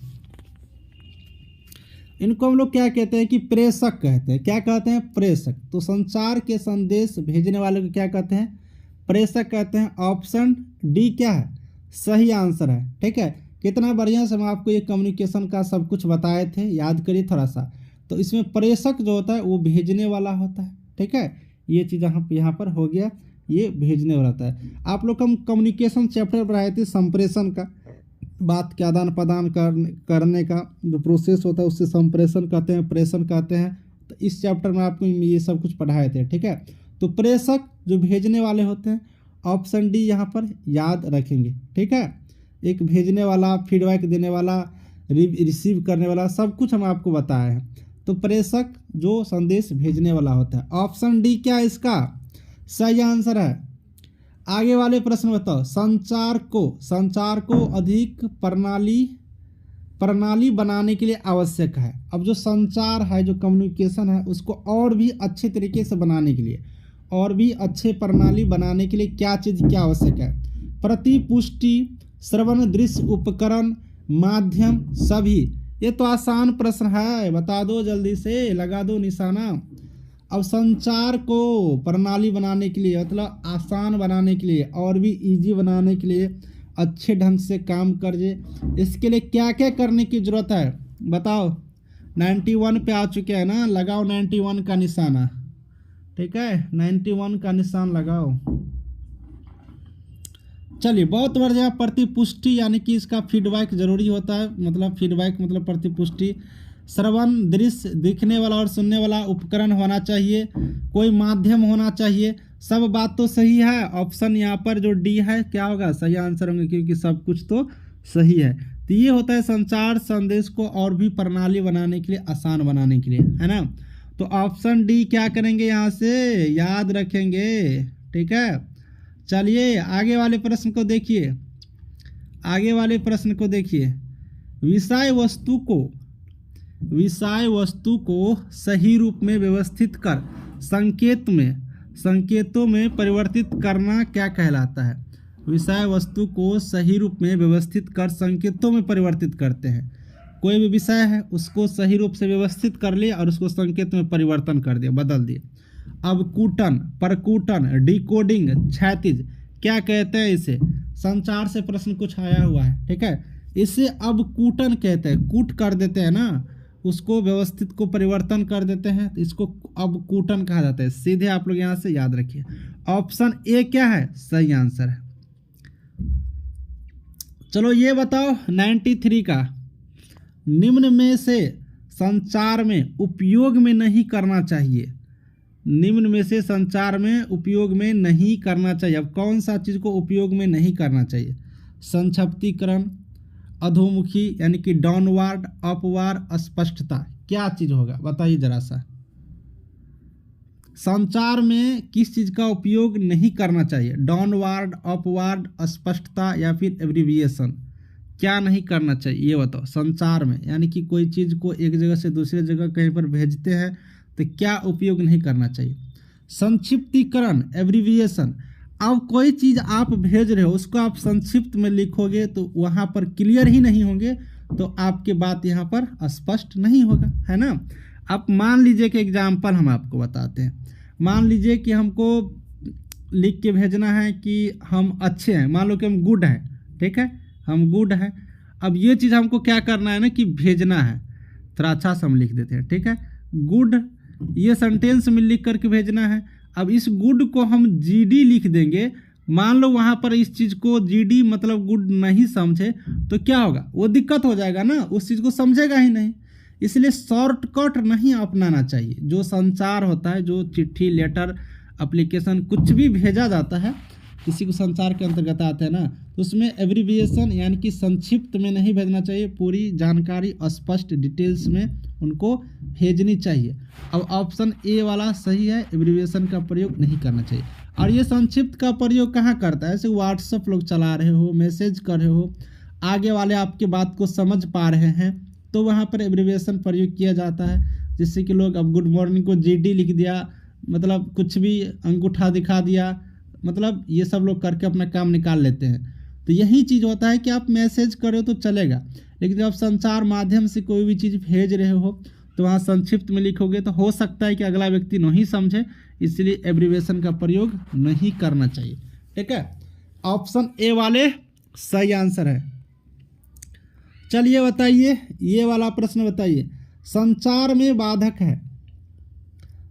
इनको हम लोग क्या कहते हैं कि प्रेषक कहते हैं। क्या कहते हैं? प्रेषक। तो संचार के संदेश भेजने वाले को क्या कहते हैं? प्रेषक कहते हैं। ऑप्शन डी क्या है? सही आंसर है, ठीक है। कितना बढ़िया से हम आपको ये कम्युनिकेशन का सब कुछ बताए थे, याद करिए थोड़ा सा। तो इसमें प्रेषक जो होता है वो भेजने वाला होता है, ठीक है। ये चीज़ यहाँ पर हो गया, ये भेजने वाला होता है। आप लोग हम कम्युनिकेशन चैप्टर पढ़ाए थे, संप्रेषण का, बात के आदान प्रदान करने का जो प्रोसेस होता है उससे संप्रेषण कहते हैं, प्रेषण कहते हैं। तो इस चैप्टर में आपको ये सब कुछ पढ़ाए थे, ठीक है। तो प्रेषक जो भेजने वाले होते हैं, ऑप्शन डी यहाँ पर याद रखेंगे, ठीक है। एक भेजने वाला, फीडबैक देने वाला, रिसीव करने वाला, सब कुछ हम आपको बताए हैं। तो प्रेषक जो संदेश भेजने वाला होता है। ऑप्शन डी क्या है इसका? सही आंसर है। आगे वाले प्रश्न बताओ। संचार को अधिक प्रणाली बनाने के लिए आवश्यक है। अब जो संचार है, जो कम्युनिकेशन है, उसको और भी अच्छे तरीके से बनाने के लिए, और भी अच्छे प्रणाली बनाने के लिए क्या चीज़ क्या आवश्यक है? प्रतिपुष्टि, श्रवण दृश्य उपकरण, माध्यम, सभी। ये तो आसान प्रश्न है, बता दो जल्दी से, लगा दो निशाना। अब संचार को प्रणाली बनाने के लिए, मतलब आसान बनाने के लिए और भी इजी बनाने के लिए, अच्छे ढंग से काम कर जे, इसके लिए क्या क्या करने की जरूरत है बताओ। 91 पे आ चुके हैं ना, लगाओ 91 का निशाना, ठीक है, 91 का निशान लगाओ। चलिए बहुत बढ़िया। प्रतिपुष्टि यानी कि इसका फीडबैक जरूरी होता है, मतलब फीडबैक मतलब प्रतिपुष्टि। श्रवण, दृश्य, दिखने वाला और सुनने वाला उपकरण होना चाहिए, कोई माध्यम होना चाहिए। सब बात तो सही है, ऑप्शन यहाँ पर जो डी है क्या होगा, सही आंसर होंगे, क्योंकि सब कुछ तो सही है। तो ये होता है संचार संदेश को और भी प्रणाली बनाने के लिए, आसान बनाने के लिए, है ना। तो ऑप्शन डी क्या करेंगे यहाँ से, याद रखेंगे, ठीक है। चलिए आगे वाले प्रश्न को देखिए, आगे वाले प्रश्न को देखिए। विषय वस्तु को सही रूप में व्यवस्थित कर संकेतों में परिवर्तित करना क्या कहलाता है। विषय वस्तु को सही रूप में व्यवस्थित कर संकेतों में परिवर्तित करते हैं। कोई भी विषय है उसको सही रूप से व्यवस्थित कर लिया और उसको संकेत में परिवर्तन कर दिया, बदल दिया। अवकूटन, प्रकूटन, डिकोडिंग, क्षैतिज, क्या कहते हैं इसे। संचार से प्रश्न कुछ आया हुआ है, ठीक है। इसे अवकूटन कहते हैं, कूट कर देते हैं ना, उसको व्यवस्थित को परिवर्तन कर देते हैं, तो इसको अवकूटन कहा जाता है। सीधे आप लोग यहाँ से याद रखिए। ऑप्शन ए क्या है, सही आंसर है। चलो ये बताओ 93 का, निम्न में से संचार में उपयोग में नहीं करना चाहिए, निम्न में से संचार में उपयोग में नहीं करना चाहिए। अब कौन सा चीज़ को उपयोग में नहीं करना चाहिए। संक्षिप्तीकरण, अधोमुखी यानी कि डाउनवार्ड, अपवार्ड, अस्पष्टता, क्या चीज़ होगा बताइए जरा सा। संचार में किस चीज़ का उपयोग नहीं करना चाहिए, डाउनवार्ड, अपवार्ड, अस्पष्टता या फिर एब्रिविएशन, क्या नहीं करना चाहिए ये बताओ। संचार में यानी कि कोई चीज़ को एक जगह से दूसरी जगह कहीं पर भेजते हैं तो क्या उपयोग नहीं करना चाहिए। संक्षिप्तीकरण, एब्रिविएशन, अब कोई चीज़ आप भेज रहे हो उसको आप संक्षिप्त में लिखोगे तो वहाँ पर क्लियर ही नहीं होंगे, तो आपकी बात यहाँ पर स्पष्ट नहीं होगा, है ना। आप मान लीजिए कि एग्जाम्पल हम आपको बताते हैं। मान लीजिए कि हमको लिख के भेजना है कि हम अच्छे हैं, मान लो कि हम गुड हैं, ठीक है, हम गुड हैं। अब ये चीज़ हमको क्या करना है ना कि भेजना है, थोड़ा अच्छा से हम लिख देते हैं, ठीक है, गुड, ये सेंटेंस में लिख करके भेजना है। अब इस गुड को हम जीडी लिख देंगे, मान लो वहाँ पर इस चीज़ को जीडी मतलब गुड नहीं समझे तो क्या होगा, वो दिक्कत हो जाएगा ना, उस चीज़ को समझेगा ही नहीं। इसलिए शॉर्टकट नहीं अपनाना चाहिए। जो संचार होता है, जो चिट्ठी, लेटर, एप्लीकेशन कुछ भी भेजा जाता है किसी को संचार के अंतर्गत आता है ना, तो उसमें एब्रिविएशन यानी कि संक्षिप्त में नहीं भेजना चाहिए, पूरी जानकारी स्पष्ट डिटेल्स में उनको भेजनी चाहिए। अब ऑप्शन ए वाला सही है, एब्रिविएशन का प्रयोग नहीं करना चाहिए। और ये संक्षिप्त का प्रयोग कहाँ करता है, जैसे व्हाट्सएप लोग चला रहे हो, मैसेज कर रहे हो, आगे वाले आपके बात को समझ पा रहे हैं तो वहाँ पर एब्रिविएशन प्रयोग किया जाता है। जिससे कि लोग अब गुड मॉर्निंग को जीडी लिख दिया, मतलब कुछ भी अंगूठा दिखा दिया, मतलब ये सब लोग करके अपना काम निकाल लेते हैं। तो यही चीज़ होता है कि आप मैसेज करो तो चलेगा, लेकिन जब आप संचार माध्यम से कोई भी चीज़ भेज रहे हो तो वहाँ संक्षिप्त में लिखोगे तो हो सकता है कि अगला व्यक्ति नहीं समझे, इसलिए एब्रिविएशन का प्रयोग नहीं करना चाहिए, ठीक है। ऑप्शन ए वाले सही आंसर है। चलिए बताइए, ये वाला प्रश्न बताइए, संचार में बाधक है,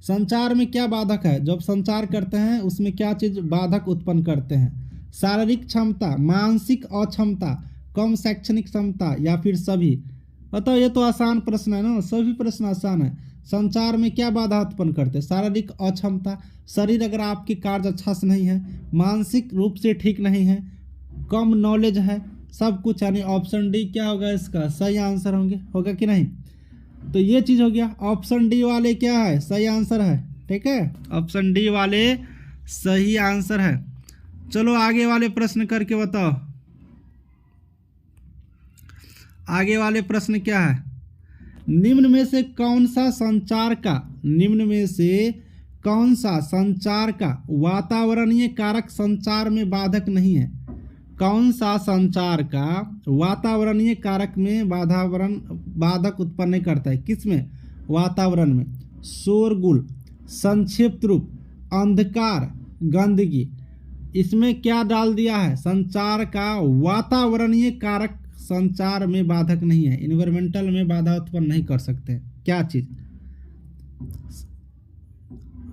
संचार में क्या बाधक है, जब संचार करते हैं उसमें क्या चीज़ बाधक उत्पन्न करते हैं। शारीरिक क्षमता, मानसिक अक्षमता, कम शैक्षणिक क्षमता या फिर सभी। बताओ, ये तो आसान प्रश्न है ना, सभी प्रश्न आसान है। संचार में क्या बाधा उत्पन्न करते हैं, शारीरिक अक्षमता, शरीर अगर आपकी कार्य अच्छा से नहीं है, मानसिक रूप से ठीक नहीं है, कम नॉलेज है, सब कुछ, यानी ऑप्शन डी क्या होगा इसका सही आंसर होगा कि नहीं। तो ये चीज़ हो गया, ऑप्शन डी वाले क्या है सही आंसर है, ठीक है, ऑप्शन डी वाले सही आंसर है। चलो आगे वाले प्रश्न करके बताओ, आगे वाले प्रश्न क्या है। निम्न में से कौन सा संचार का वातावरणीय कारक संचार में बाधक नहीं है। कौन सा संचार का वातावरणीय कारक में बाधक उत्पन्न नहीं करता है? किस में? वातावरण में। शोरगुल, संक्षिप्त रूप, अंधकार, गंदगी। इसमें क्या डाल दिया है? संचार का वातावरणीय कारक संचार में बाधक नहीं है, इन्वायरमेंटल में बाधा उत्पन्न नहीं कर सकते। क्या चीज?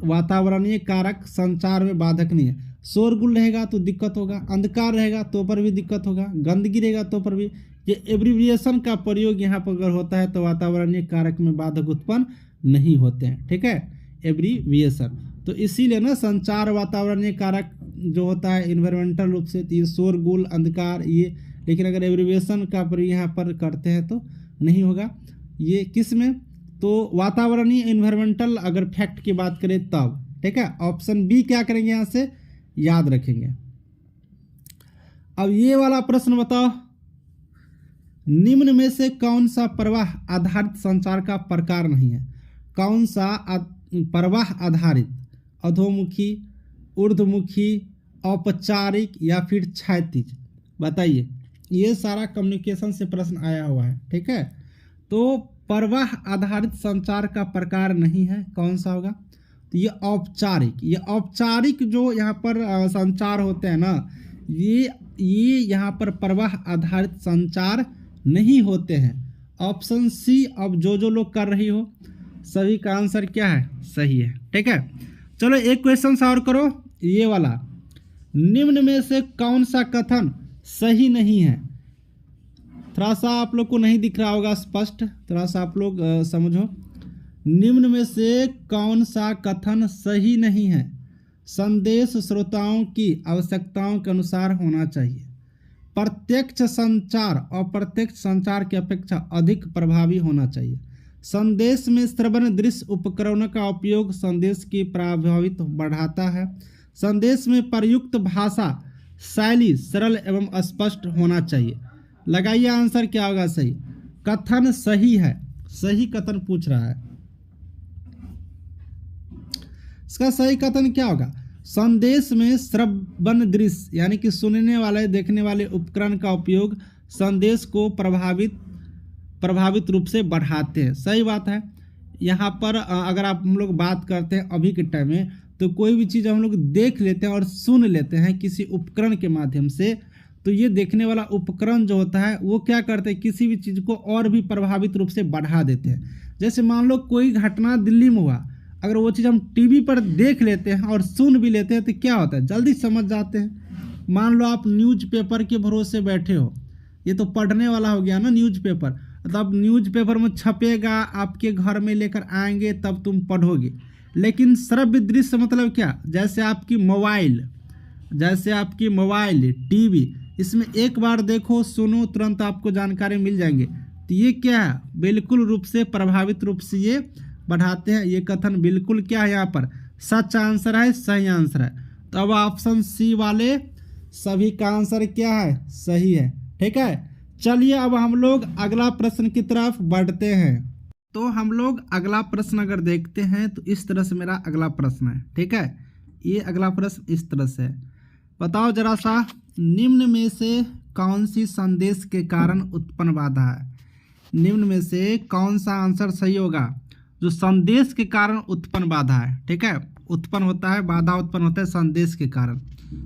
वातावरणीय कारक संचार में बाधक नहीं है। शोरगुल रहेगा तो दिक्कत होगा, अंधकार रहेगा तो पर भी दिक्कत होगा, गंदगी रहेगा तो पर भी। ये एब्रिविएशन का प्रयोग यहाँ पर अगर होता है तो वातावरणीय कारक में बाधक उत्पन्न नहीं होते हैं। ठीक है, एब्रिविएशन। तो इसीलिए ना संचार वातावरणीय कारक जो होता है इन्वायरमेंटल रूप से, तो ये शोरगुल, अंधकार, ये। लेकिन अगर एब्रिविएशन का प्रयोग यहाँ पर करते हैं तो नहीं होगा। ये किस में? तो वातावरणीय, इन्वायरमेंटल अगर फैक्ट की बात करें तब। ठीक है, ऑप्शन बी क्या करेंगे यहाँ से? याद रखेंगे। अब ये वाला प्रश्न बताओ, निम्न में से कौन सा प्रवाह आधारित संचार का प्रकार नहीं है? कौन सा प्रवाह आधारित? अधोमुखी, ऊर्ध्वमुखी, औपचारिक या फिर क्षैतिज? बताइए। ये सारा कम्युनिकेशन से प्रश्न आया हुआ है। ठीक है, तो प्रवाह आधारित संचार का प्रकार नहीं है, कौन सा होगा? तो ये औपचारिक। ये औपचारिक जो यहाँ पर संचार होते हैं ना, ये यहाँ पर प्रवाह आधारित संचार नहीं होते हैं। Option C. अब जो लोग कर रही हो सभी का आंसर क्या है? सही है। ठीक है, चलो एक क्वेश्चन और करो, ये वाला। निम्न में से कौन सा कथन सही नहीं है? थोड़ा सा आप लोग को नहीं दिख रहा होगा स्पष्ट, थोड़ा सा आप लोग समझो। निम्न में से कौन सा कथन सही नहीं है? संदेश श्रोताओं की आवश्यकताओं के अनुसार होना चाहिए। प्रत्यक्ष संचार अप्रत्यक्ष संचार की अपेक्षा अधिक प्रभावी होना चाहिए। संदेश में श्रवण दृश्य उपकरणों का उपयोग संदेश की प्रभाविता बढ़ाता है। संदेश में प्रयुक्त भाषा शैली सरल एवं स्पष्ट होना चाहिए। लगाइए आंसर क्या होगा सही? कथन सही है, सही कथन पूछ रहा है। इसका सही कथन क्या होगा? संदेश में श्रवण दृश्य यानी कि सुनने वाले देखने वाले उपकरण का उपयोग संदेश को प्रभावित रूप से बढ़ाते हैं। सही बात है। यहाँ पर अगर आप हम लोग बात करते हैं अभी के टाइम में, तो कोई भी चीज़ हम लोग देख लेते हैं और सुन लेते हैं किसी उपकरण के माध्यम से, तो ये देखने वाला उपकरण जो होता है वो क्या करते हैं? किसी भी चीज़ को और भी प्रभावित रूप से बढ़ा देते हैं। जैसे मान लो कोई घटना दिल्ली में हुआ, अगर वो चीज़ हम टीवी पर देख लेते हैं और सुन भी लेते हैं तो क्या होता है? जल्दी समझ जाते हैं। मान लो आप न्यूज़पेपर के भरोसे बैठे हो, ये तो पढ़ने वाला हो गया ना न्यूज़पेपर, तब न्यूज़पेपर में छपेगा, आपके घर में लेकर आएंगे तब तुम पढ़ोगे। लेकिन श्रव्य दृश्य मतलब क्या? जैसे आपकी मोबाइल, टीवी, इसमें एक बार देखो सुनो तुरंत आपको जानकारी मिल जाएंगे। तो ये क्या है? बिल्कुल रूप से प्रभावित रूप से ये बढ़ाते हैं। ये कथन बिल्कुल क्या है? यहाँ पर सच आंसर है, सही आंसर है। तो अब ऑप्शन सी वाले सभी का आंसर क्या है? सही है। ठीक है, चलिए अब हम लोग अगला प्रश्न की तरफ बढ़ते हैं। तो हम लोग अगला प्रश्न अगर देखते हैं तो इस तरह से मेरा अगला प्रश्न है। ठीक है, ये अगला प्रश्न इस तरह से है। बताओ जरा सा, निम्न में से कौन सी संदेश के कारण उत्पन्न बाधा है? निम्न में से कौन सा आंसर सही होगा? जो संदेश के कारण उत्पन्न बाधा है। ठीक है, उत्पन्न होता है, बाधा उत्पन्न होता है संदेश के कारण।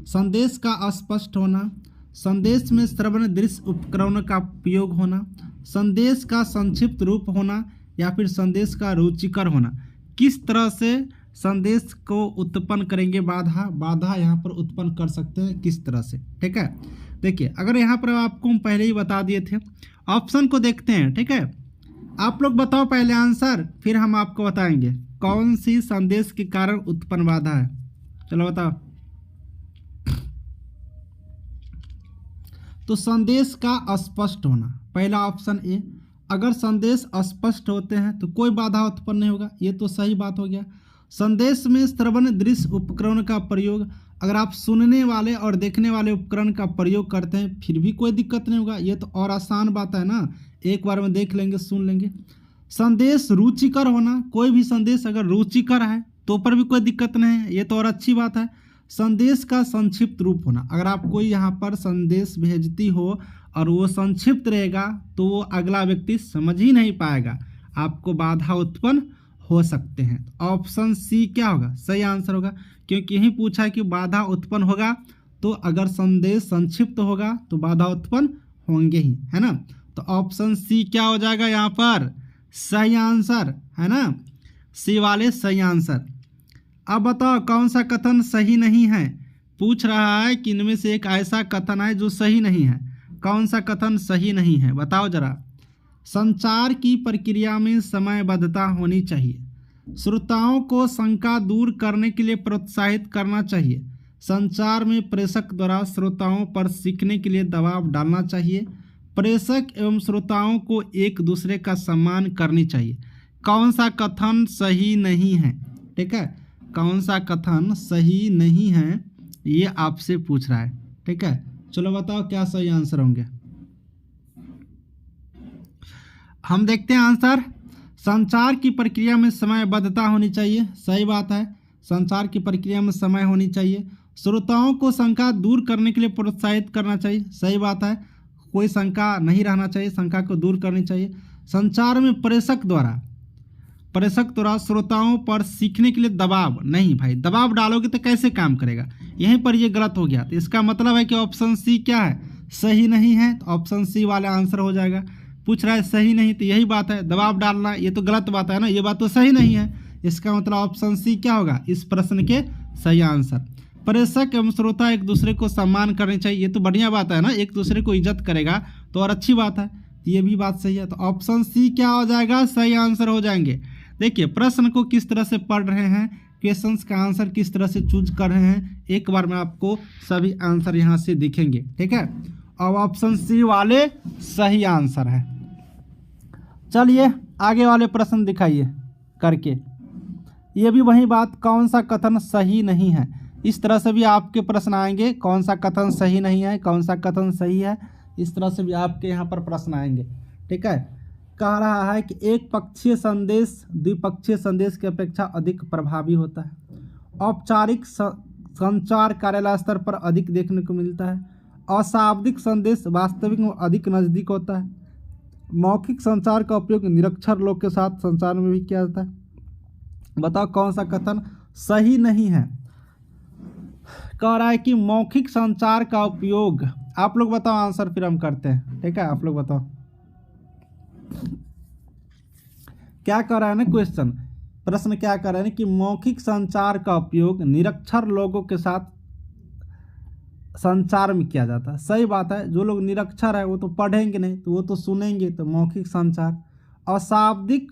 संदेश का अस्पष्ट होना, संदेश में श्रवण दृश्य उपकरणों का उपयोग होना, संदेश का संक्षिप्त रूप होना, या फिर संदेश का रुचिकर होना। किस तरह से संदेश को उत्पन्न करेंगे बाधा यहाँ पर उत्पन्न कर सकते हैं, किस तरह से? ठीक है, देखिए अगर यहाँ पर आपको हम पहले ही बता दिए थे, ऑप्शन को देखते हैं। ठीक है, आप लोग बताओ पहले आंसर, फिर हम आपको बताएंगे कौन सी संदेश के कारण उत्पन्न बाधा है। चलो बताओ। तो संदेश का अस्पष्ट होना, पहला ऑप्शन ए। अगर संदेश अस्पष्ट होते हैं तो कोई बाधा उत्पन्न नहीं होगा, ये तो सही बात हो गया। संदेश में श्रवण दृश्य उपकरण का प्रयोग, अगर आप सुनने वाले और देखने वाले उपकरण का प्रयोग करते हैं फिर भी कोई दिक्कत नहीं होगा, ये तो और आसान बात है ना, एक बार में देख लेंगे सुन लेंगे। संदेश रुचिकर होना, कोई भी संदेश अगर रुचिकर है तो पर भी कोई दिक्कत नहीं है, ये तो और अच्छी बात है। संदेश का संक्षिप्त रूप होना। अगर आप कोई यहाँ पर संदेश भेजती हो और वो संक्षिप्त रहेगा तो वो अगला व्यक्ति समझ ही नहीं पाएगा, आपको बाधा उत्पन्न हो सकते हैं। ऑप्शन सी क्या होगा, सही आंसर होगा, क्योंकि यही पूछा है कि बाधा उत्पन्न होगा, तो अगर संदेश संक्षिप्त होगा तो बाधा उत्पन्न होंगे ही, है ना। तो ऑप्शन सी क्या हो जाएगा यहाँ पर, सही आंसर, है ना, सी वाले सही आंसर। अब बताओ कौन सा कथन सही नहीं है, पूछ रहा है कि इनमें से एक ऐसा कथन है जो सही नहीं है, कौन सा कथन सही नहीं है, बताओ जरा। संचार की प्रक्रिया में समयबद्धता होनी चाहिए, श्रोताओं को शंका दूर करने के लिए प्रोत्साहित करना चाहिए, संचार में प्रेषक द्वारा श्रोताओं पर सीखने के लिए दबाव डालना चाहिए, प्रेषक एवं श्रोताओं को एक दूसरे का सम्मान करनी चाहिए। कौन सा कथन सही नहीं है, ठीक है, कौन सा कथन सही नहीं है ये आपसे पूछ रहा है, ठीक है। चलो बताओ क्या सही आंसर होंगे। हम देखते हैं आंसर। संचार की प्रक्रिया में समयबद्धता होनी चाहिए, सही बात है, संचार की प्रक्रिया में समय होनी चाहिए, श्रोताओं को शंका दूर करने के लिए प्रोत्साहित करना चाहिए, सही बात है, कोई शंका नहीं रहना चाहिए, शंका को दूर करनी चाहिए। संचार में प्रेषक द्वारा श्रोताओं पर सीखने के लिए दबाव नहीं, भाई दबाव डालोगे तो कैसे काम करेगा, यहीं पर ये गलत हो गया। तो इसका मतलब है कि ऑप्शन सी क्या है, सही नहीं है, तो ऑप्शन सी वाला आंसर हो जाएगा। पूछ रहा है सही नहीं, तो यही बात है, दबाव डालना ये तो गलत बात है ना, ये बात तो सही नहीं है, इसका मतलब ऑप्शन सी क्या होगा इस प्रश्न के सही आंसर। प्रेषक एवं श्रोता एक दूसरे को सम्मान करनी चाहिए, ये तो बढ़िया बात है ना, एक दूसरे को इज्जत करेगा तो और अच्छी बात है, ये भी बात सही है। तो ऑप्शन सी क्या हो जाएगा, सही आंसर हो जाएंगे। देखिए प्रश्न को किस तरह से पढ़ रहे हैं, क्वेश्चंस का आंसर किस तरह से चूज कर रहे हैं, एक बार में आपको सभी आंसर यहाँ से दिखेंगे, ठीक है। अब ऑप्शन सी वाले सही आंसर है। चलिए आगे वाले प्रश्न दिखाइए करके, ये भी वही बात, कौन सा कथन सही नहीं है, इस तरह से भी आपके प्रश्न आएंगे, कौन सा कथन सही नहीं है, कौन सा कथन सही है, इस तरह से भी आपके यहाँ पर प्रश्न आएंगे, ठीक है। कह रहा है कि एक पक्षीय संदेश द्विपक्षीय संदेश की अपेक्षा अधिक प्रभावी होता है, औपचारिक संचार कार्यालय स्तर पर अधिक देखने को मिलता है, अशाब्दिक संदेश वास्तविक में अधिक नज़दीक होता है, मौखिक संचार का उपयोग निरक्षर लोग के साथ संचार में भी किया जाता है। बताओ कौन सा कथन सही नहीं है। कह रहा है कि मौखिक संचार का उपयोग, आप लोग बताओ आंसर फिर हम करते हैं, ठीक है, आप लोग बताओ क्या कर रहा है ना क्वेश्चन, प्रश्न क्या कर रहे हैं कि मौखिक संचार का उपयोग निरक्षर लोगों के साथ संचार में किया जाता है, सही बात है, जो लोग निरक्षर है वो तो पढ़ेंगे नहीं, तो वो तो सुनेंगे, तो मौखिक संचार। अशाब्दिक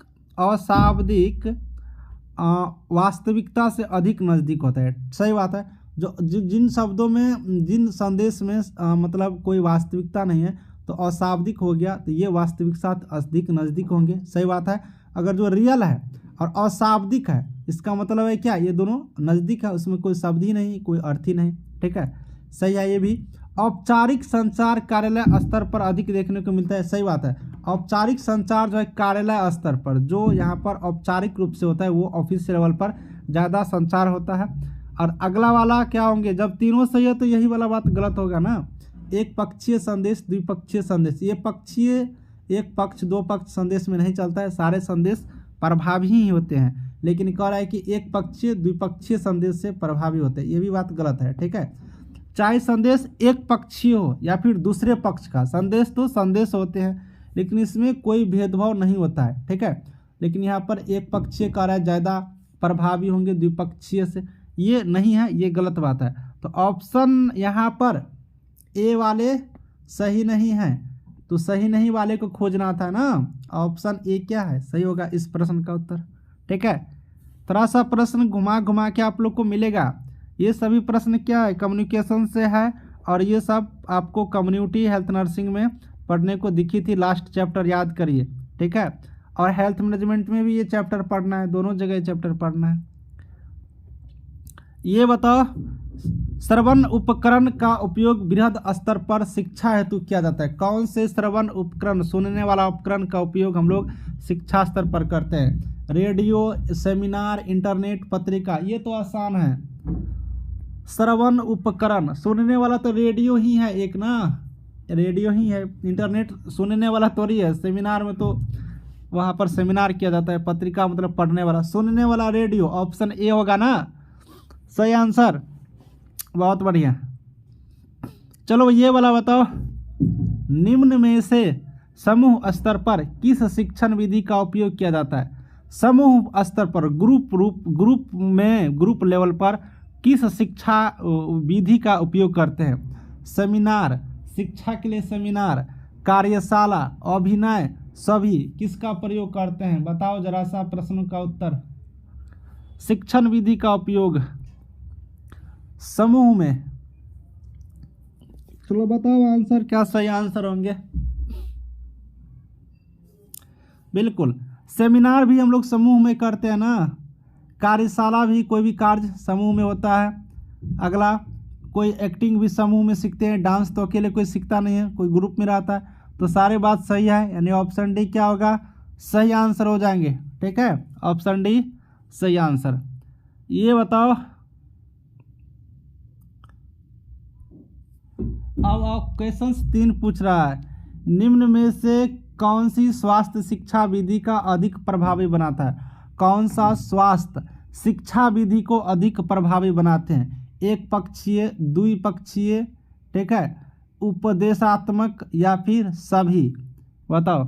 वास्तविकता से अधिक नज़दीक होता है, सही बात है, जिन शब्दों में जिन संदेश में मतलब कोई वास्तविकता नहीं है तो अशाब्दिक हो गया, तो ये वास्तविक साथ अधिक नज़दीक होंगे, सही बात है। अगर जो रियल है और अशाब्दिक है इसका मतलब है क्या, ये दोनों नज़दीक है, उसमें कोई शब्द ही नहीं, कोई अर्थ ही नहीं, ठीक है, सही है ये भी। औपचारिक संचार कार्यालय स्तर पर अधिक देखने को मिलता है, सही बात है, औपचारिक संचार जो है कार्यालय स्तर पर, जो यहाँ पर औपचारिक रूप से होता है वो ऑफिस लेवल पर ज़्यादा संचार होता है। और अगला वाला क्या होंगे, जब तीनों सही है तो यही वाला बात गलत होगा ना, एक पक्षीय संदेश द्विपक्षीय संदेश, ये पक्षीय एक पक्ष दो पक्ष संदेश में नहीं चलता है, सारे संदेश प्रभावी ही होते हैं, लेकिन कह रहा है कि एक पक्षीय द्विपक्षीय संदेश से प्रभावी होते हैं, ये भी बात गलत है, ठीक है। चाहे संदेश एक पक्षीय हो या फिर दूसरे पक्ष का, संदेश तो संदेश होते हैं लेकिन इसमें कोई भेदभाव नहीं होता है, ठीक है, लेकिन यहाँ पर एक पक्षीय कह रहा है ज़्यादा प्रभावी होंगे द्विपक्षीय से, ये नहीं है, ये गलत बात है। तो ऑप्शन यहाँ पर ए वाले सही नहीं है, तो सही नहीं वाले को खोजना था ना, ऑप्शन ए क्या है सही होगा इस प्रश्न का उत्तर, ठीक है। थोड़ा सा प्रश्न घुमा घुमा के आप लोग को मिलेगा, ये सभी प्रश्न क्या है कम्युनिकेशन से है, और ये सब आपको कम्युनिटी हेल्थ नर्सिंग में पढ़ने को दिखी थी, लास्ट चैप्टर याद करिए, ठीक है, और हेल्थ मैनेजमेंट में भी ये चैप्टर पढ़ना है, दोनों जगह चैप्टर पढ़ना है। ये बताओ श्रवण उपकरण का उपयोग बृहद स्तर पर शिक्षा हेतु किया जाता है, कौन से श्रवण उपकरण, सुनने वाला उपकरण का उपयोग हम लोग शिक्षा स्तर पर करते हैं, रेडियो, सेमिनार, इंटरनेट, पत्रिका, ये तो आसान है, श्रवण उपकरण, सुनने वाला तो रेडियो ही है एक ना, रेडियो ही है, इंटरनेट सुनने वाला थोड़ी है। सेमिनार में तो वहाँ पर सेमिनार किया जाता है, पत्रिका मतलब पढ़ने वाला, सुनने वाला रेडियो, ऑप्शन ए होगा ना सही आंसर। बहुत बढ़िया। चलो ये वाला बताओ, निम्न में से समूह स्तर पर किस शिक्षण विधि का उपयोग किया जाता है? समूह स्तर पर ग्रुप लेवल पर किस शिक्षा विधि का उपयोग करते हैं? सेमिनार, शिक्षा के लिए सेमिनार, कार्यशाला, अभिनय, सभी किसका प्रयोग करते हैं? बताओ जरा सा प्रश्न का उत्तर। शिक्षण विधि का उपयोग समूह में, चलो बताओ आंसर, क्या सही आंसर होंगे? बिल्कुल, सेमिनार भी हम लोग समूह में करते हैं ना, कार्यशाला भी, कोई भी कार्य समूह में होता है। अगला, कोई एक्टिंग भी समूह में सीखते हैं, डांस तो अकेले कोई सीखता नहीं है, कोई ग्रुप में रहता है। तो सारे बात सही है, यानी ऑप्शन डी क्या होगा? सही आंसर हो जाएंगे। ठीक है, ऑप्शन डी सही आंसर। ये बताओ, अब क्वेश्चन 3 पूछ रहा है, निम्न में से कौन सी स्वास्थ्य शिक्षा विधि का अधिक प्रभावी बनाता है? कौन सा स्वास्थ्य शिक्षा विधि को अधिक प्रभावी बनाते हैं? एक पक्षीय, द्विपक्षीय, ठीक है, उपदेशात्मक या फिर सभी? बताओ,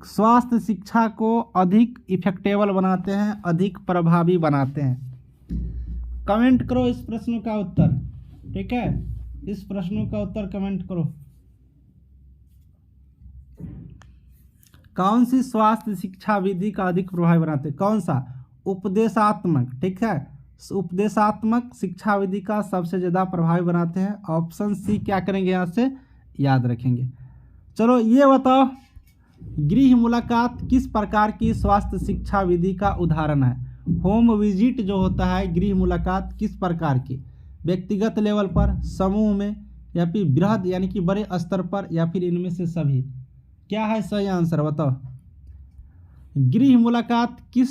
स्वास्थ्य शिक्षा को अधिक इफेक्टेबल बनाते हैं, अधिक प्रभावी बनाते हैं। कमेंट करो इस प्रश्न का उत्तर। ठीक है, इस प्रश्नों का उत्तर कमेंट करो। कौन सी स्वास्थ्य शिक्षा विधि का अधिक प्रभावी बनाते हैं? कौन सा? उपदेशात्मक। ठीक है, उपदेशात्मक शिक्षा विधि का सबसे ज़्यादा प्रभावी बनाते हैं। ऑप्शन सी क्या करेंगे, यहाँ से याद रखेंगे। चलो ये बताओ, गृह मुलाकात किस प्रकार की स्वास्थ्य शिक्षा विधि का उदाहरण है? होम विजिट जो होता है, गृह मुलाकात किस प्रकार की? व्यक्तिगत लेवल पर, समूह में, या फिर बृहद यानी कि बड़े स्तर पर, या फिर इनमें से सभी? क्या है सही आंसर बताओ? गृह मुलाकात किस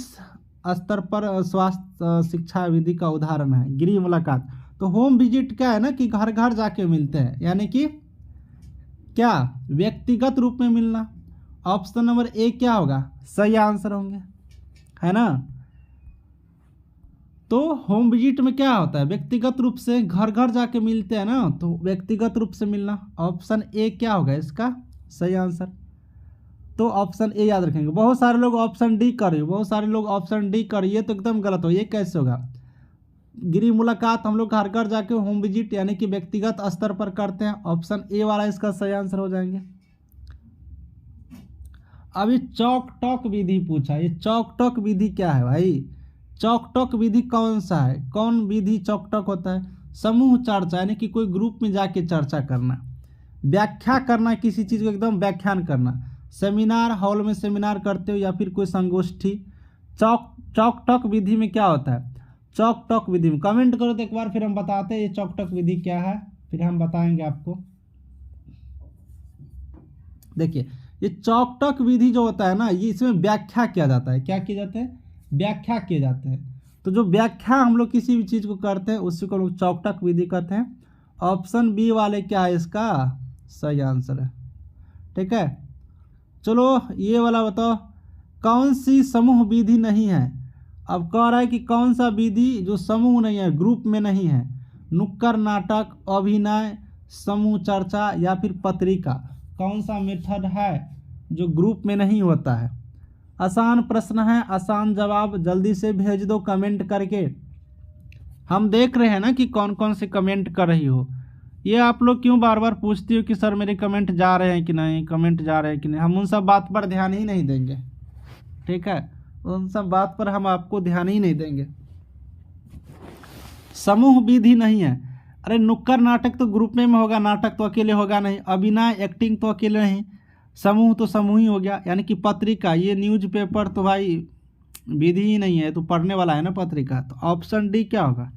स्तर पर स्वास्थ्य शिक्षा विधि का उदाहरण है? गृह मुलाकात तो होम विजिट क्या है ना, कि घर घर जाके मिलते हैं, यानी कि क्या, व्यक्तिगत रूप में मिलना। ऑप्शन नंबर ए क्या होगा? सही आंसर होंगे, है ना। तो होम विजिट में क्या होता है? व्यक्तिगत रूप से घर घर जाके मिलते हैं ना, तो व्यक्तिगत रूप से मिलना। ऑप्शन ए क्या होगा इसका सही आंसर? तो ऑप्शन ए याद रखेंगे। बहुत सारे लोग ऑप्शन डी कर रहे हो, बहुत सारे लोग ऑप्शन डी कर, ये तो एकदम गलत हो। ये कैसे होगा? गृह मुलाकात हम लोग घर घर जाके होम विजिट यानी कि व्यक्तिगत स्तर पर करते हैं। ऑप्शन ए वाला इसका सही आंसर हो जाएंगे। अभी चौक टॉक विधि पूछा, ये चौक टॉक विधि क्या है भाई? चौक टॉक विधि कौन सा है? कौन विधि चौक टॉक होता है? समूह चर्चा यानी कि कोई ग्रुप में जाके चर्चा करना, व्याख्या करना, किसी चीज़ को एकदम व्याख्यान करना, सेमिनार हॉल में सेमिनार करते हो, या फिर कोई संगोष्ठी। चौक टॉक विधि में क्या होता है? चौक टॉक विधि में कमेंट करो तो एक बार, फिर हम बताते हैं ये चौक टॉक विधि क्या है, फिर हम बताएंगे आपको। देखिए, ये चौक टॉक विधि जो होता है ना, ये इसमें व्याख्या किया जाता है। क्या किए जाते हैं? व्याख्या किए जाते हैं। तो जो व्याख्या हम लोग किसी भी चीज़ को करते हैं, उसी को लोग चौक टॉक विधि कहते हैं। ऑप्शन बी वाले क्या है इसका सही आंसर है। ठीक है, चलो ये वाला बताओ, कौन सी समूह विधि नहीं है? अब कह रहा है कि कौन सा विधि जो समूह नहीं है, ग्रुप में नहीं है? नुक्कड़ नाटक, अभिनय, समूह चर्चा, या फिर पत्रिका? कौन सा मेथड है जो ग्रुप में नहीं होता है? आसान प्रश्न है, आसान जवाब जल्दी से भेज दो कमेंट करके। हम देख रहे हैं ना कि कौन कौन से कमेंट कर रही हो। ये आप लोग क्यों बार बार पूछती हो कि सर मेरे कमेंट जा रहे हैं कि नहीं, कमेंट जा रहे हैं कि नहीं? हम उन सब बात पर ध्यान ही नहीं देंगे। ठीक है, उन सब बात पर हम आपको ध्यान ही नहीं देंगे। समूह विधि नहीं है, अरे नुक्कड़ नाटक तो ग्रुप में होगा, नाटक तो अकेले होगा नहीं। अभिनय एक्टिंग तो अकेले नहीं, समूह तो समूह ही हो गया। यानी कि पत्रिका, ये न्यूज़पेपर तो भाई विधि ही नहीं है, तो पढ़ने वाला है ना पत्रिका। तो ऑप्शन डी क्या होगा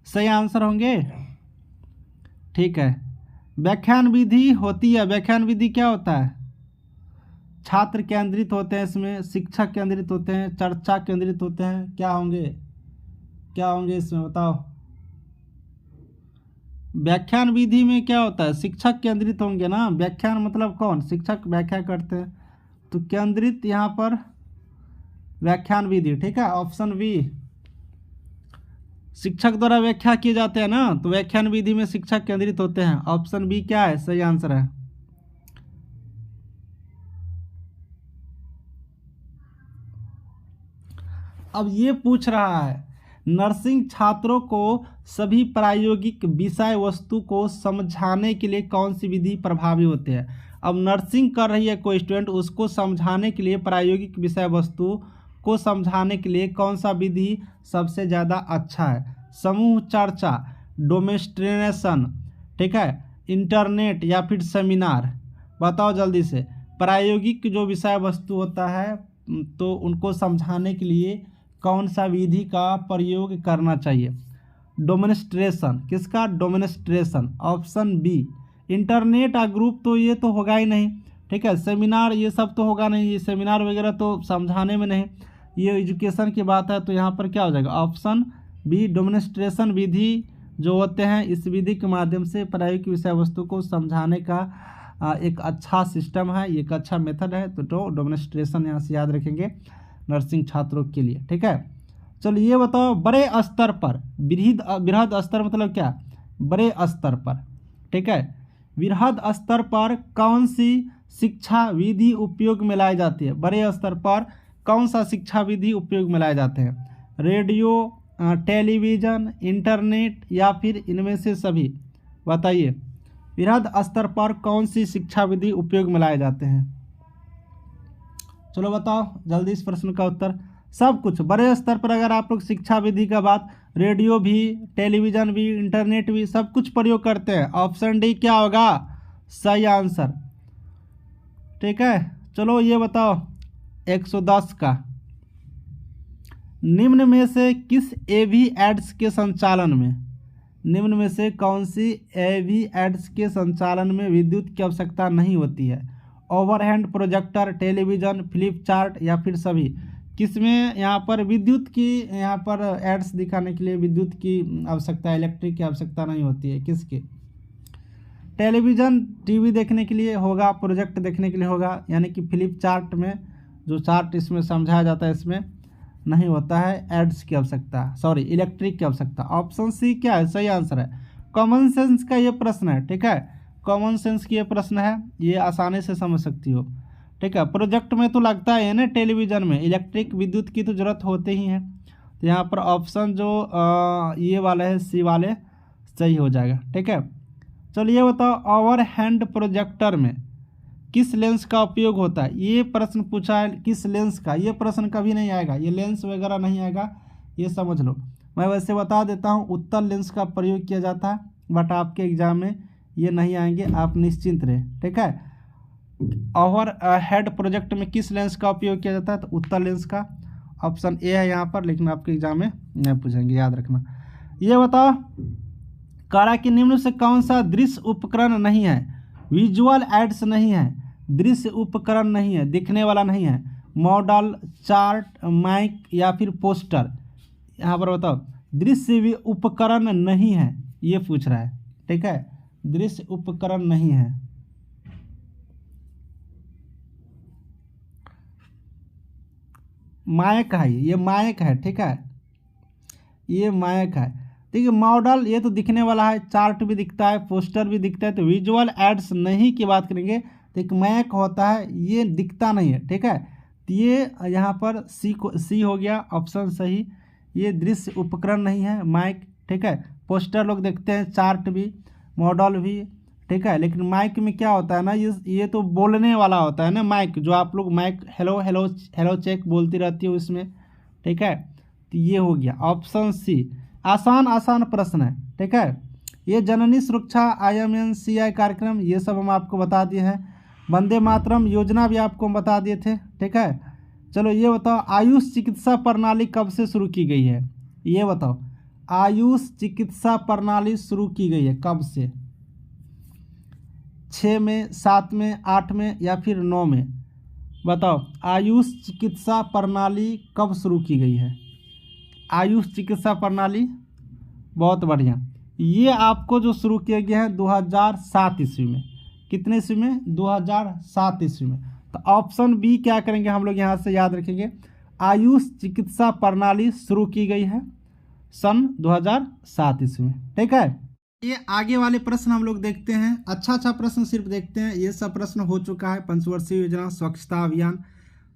सही आंसर होंगे। ठीक है, व्याख्यान विधि होती है। व्याख्यान विधि क्या होता है? छात्र केंद्रित होते हैं, इसमें शिक्षक केंद्रित होते हैं, चर्चा केंद्रित होते हैं। क्या होंगे, क्या होंगे इसमें बताओ? व्याख्यान विधि में क्या होता है, शिक्षक केंद्रित होंगे ना। व्याख्यान मतलब कौन, शिक्षक व्याख्या करते हैं, तो केंद्रित यहाँ पर व्याख्यान विधि। ठीक है, ऑप्शन बी, शिक्षक द्वारा व्याख्या किए जाते हैं ना, तो व्याख्यान विधि में शिक्षक केंद्रित होते हैं। ऑप्शन बी क्या है, सही आंसर है। अब ये पूछ रहा है, नर्सिंग छात्रों को सभी प्रायोगिक विषय वस्तु को समझाने के लिए कौन सी विधि प्रभावी होती है। अब नर्सिंग कर रही है कोई स्टूडेंट, उसको समझाने के लिए, प्रायोगिक विषय वस्तु को समझाने के लिए कौन सा विधि सबसे ज़्यादा अच्छा है। समूह चर्चा, डेमोन्स्ट्रेशन, ठीक है, इंटरनेट या फिर सेमिनार। बताओ जल्दी से। प्रायोगिक जो विषय वस्तु होता है तो उनको समझाने के लिए कौन सा विधि का प्रयोग करना चाहिए। डेमोन्स्ट्रेशन, किसका, डेमोन्स्ट्रेशन, ऑप्शन बी। इंटरनेट और ग्रुप तो ये तो होगा ही नहीं। ठीक है, सेमिनार ये सब तो होगा नहीं, ये सेमिनार वगैरह तो समझाने में नहीं, ये एजुकेशन की बात है। तो यहाँ पर क्या हो जाएगा, ऑप्शन बी, डेमोन्स्ट्रेशन विधि जो होते हैं, इस विधि के माध्यम से प्रायोगिक विषय वस्तु को समझाने का एक अच्छा सिस्टम है, एक अच्छा मेथड है। तो डेमोन्स्ट्रेशन यहाँ से याद रखेंगे नर्सिंग छात्रों के लिए। ठीक है, चलो ये बताओ, बड़े स्तर पर, बृहद स्तर मतलब क्या, बड़े स्तर पर, ठीक है, बृहद स्तर पर कौन सी शिक्षा विधि उपयोग में लाई जाती है। बड़े स्तर पर कौन सा शिक्षा विधि उपयोग में लाए जाते हैं। रेडियो, टेलीविज़न, इंटरनेट या फिर इनमें से सभी। बताइए, बृहद स्तर पर कौन सी शिक्षा विधि उपयोग में लाए जाते हैं। चलो बताओ जल्दी इस प्रश्न का उत्तर। सब कुछ बड़े स्तर पर अगर आप लोग शिक्षा विधि का बात, रेडियो भी, टेलीविज़न भी, इंटरनेट भी, सब कुछ प्रयोग करते हैं। ऑप्शन डी क्या होगा, सही आंसर। ठीक है, चलो ये बताओ 110 का, निम्न में से किस एवी एड्स के संचालन में, निम्न में से कौन सी एवी एड्स के संचालन में विद्युत की आवश्यकता नहीं होती है। Overhead projector, television, flip chart या फिर सभी। किसमें यहाँ पर विद्युत की, यहाँ पर एड्स दिखाने के लिए विद्युत की आवश्यकता, इलेक्ट्रिक की आवश्यकता नहीं होती है। किसके, टेलीविज़न टीवी देखने के लिए होगा, प्रोजेक्ट देखने के लिए होगा, यानी कि फ्लिप चार्ट में जो चार्ट इसमें समझाया जाता है इसमें नहीं होता है एड्स की आवश्यकता, सॉरी इलेक्ट्रिक की आवश्यकता। ऑप्शन सी क्या है, सही आंसर है। कॉमन सेंस का ये प्रश्न है। ठीक है, कॉमन सेंस की ये प्रश्न है, ये आसानी से समझ सकती हो। ठीक है, प्रोजेक्ट में तो लगता है ना, टेलीविज़न में इलेक्ट्रिक विद्युत की तो जरूरत होती ही है। तो यहाँ पर ऑप्शन जो ये वाला है, सी वाले, सही हो जाएगा। ठीक है, चलिए ये बताओ, ओवरहेड प्रोजेक्टर में किस लेंस का उपयोग होता है। ये प्रश्न पूछा है किस लेंस का, ये प्रश्न कभी नहीं आएगा, ये लेंस वगैरह नहीं आएगा, ये समझ लो। मैं वैसे बता देता हूँ, उत्तल लेंस का प्रयोग किया जाता है, बट आपके एग्जाम में ये नहीं आएंगे, आप निश्चिंत रहे। ठीक है, ओवरहेड प्रोजेक्ट में किस लेंस का उपयोग किया जाता है, तो उत्तल लेंस का। ऑप्शन ए है यहाँ पर, लेकिन आपके एग्जाम में नहीं पूछेंगे, याद रखना। ये बताओ, कारा के निम्न से कौन सा दृश्य उपकरण नहीं है, विजुअल एड्स नहीं है, दृश्य उपकरण नहीं है, दिखने वाला नहीं है। मॉडल, चार्ट, माइक या फिर पोस्टर। यहाँ पर बताओ, दृश्य उपकरण नहीं है, ये पूछ रहा है। ठीक है, दृश्य उपकरण नहीं है। माइक है, ये माइक है। ठीक है, ये माइक है। ठीक है, मॉडल ये तो दिखने वाला है, चार्ट भी दिखता है, पोस्टर भी दिखता है। तो विजुअल एड्स नहीं की बात करेंगे तो एक मैक होता है, ये दिखता नहीं है। ठीक है, तो ये यहाँ पर सी हो गया ऑप्शन सही। ये दृश्य उपकरण नहीं है माइक। ठीक है, पोस्टर लोग देखते हैं, चार्ट भी, मॉडल भी। ठीक है, लेकिन माइक में क्या होता है ना, ये तो बोलने वाला होता है ना माइक, जो आप लोग mic hello hello hello check बोलती रहती हो इसमें। ठीक है, तो ये हो गया ऑप्शन सी। आसान प्रश्न है। ठीक है, ये जननी सुरक्षा, IMNCI कार्यक्रम, ये सब हम आपको बता दिए हैं। वंदे मातरम योजना भी आपको हम बता दिए थे। ठीक है, चलो ये बताओ, आयुष चिकित्सा प्रणाली कब से शुरू की गई है। ये बताओ, आयुष चिकित्सा प्रणाली शुरू की गई है कब से, 6 में, 7 में, 8 में या फिर 9 में। बताओ, आयुष चिकित्सा प्रणाली कब शुरू की गई है। आयुष चिकित्सा प्रणाली, बहुत बढ़िया। ये आपको जो शुरू किया गया है 2007 ईस्वी में। कितने ईस्वी में? 2007 ईस्वी में। तो ऑप्शन बी क्या करेंगे हम लोग यहाँ से याद रखेंगे, आयुष चिकित्सा प्रणाली शुरू की गई है सन 2007 ईस्वी में। ठीक है, ये आगे वाले प्रश्न हम लोग देखते हैं। अच्छा प्रश्न सिर्फ देखते हैं, ये सब प्रश्न हो चुका है। पंचवर्षीय योजना, स्वच्छता अभियान।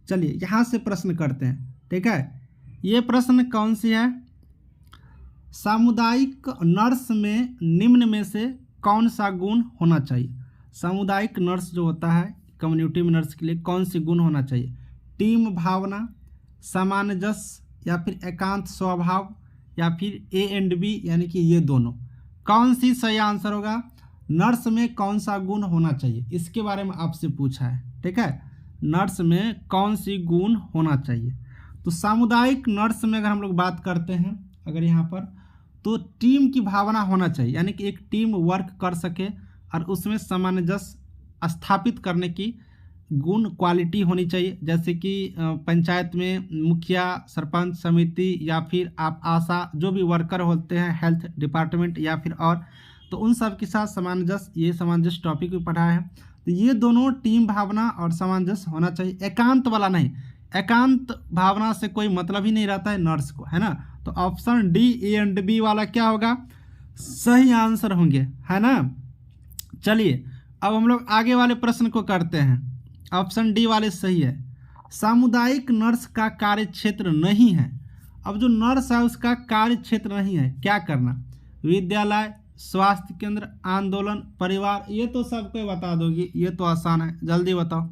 चलिए यहाँ से प्रश्न करते हैं। ठीक है, ये प्रश्न कौन सी है? सामुदायिक नर्स में निम्न में से कौन सा गुण होना चाहिए? सामुदायिक नर्स जो होता है, कम्युनिटी में नर्स के लिए कौन सी गुण होना चाहिए? टीम भावना, सामंजस्य, या फिर एकांत स्वभाव, या फिर ए एंड बी, यानी कि ये दोनों। कौन सी सही आंसर होगा? नर्स में कौन सा गुण होना चाहिए, इसके बारे में आपसे पूछा है। ठीक है, नर्स में कौन सी गुण होना चाहिए? तो सामुदायिक नर्स में अगर हम लोग बात करते हैं, अगर यहाँ पर, तो टीम की भावना होना चाहिए, यानी कि एक टीम वर्क कर सके और उसमें सामंजस्य स्थापित करने की गुण, क्वालिटी होनी चाहिए। जैसे कि पंचायत में मुखिया, सरपंच समिति, या फिर आप आशा, जो भी वर्कर होते हैं, हेल्थ डिपार्टमेंट या फिर और, तो उन सब के साथ सामंजस्य, ये सामंजस्य टॉपिक भी पढ़ा है। तो ये दोनों, टीम भावना और सामंजस्य होना चाहिए। एकांत वाला नहीं, एकांत भावना से कोई मतलब ही नहीं रहता है नर्स को, है ना। तो option D, A and B वाला क्या होगा? सही आंसर होंगे, है ना। चलिए अब हम लोग आगे वाले प्रश्न को करते हैं। ऑप्शन डी वाले सही है। सामुदायिक नर्स का कार्य क्षेत्र नहीं है। अब जो नर्स है उसका कार्य क्षेत्र नहीं है, क्या करना? विद्यालय, स्वास्थ्य केंद्र, आंदोलन, परिवार। ये तो सबको बता दोगी, ये तो आसान है, जल्दी बताओ।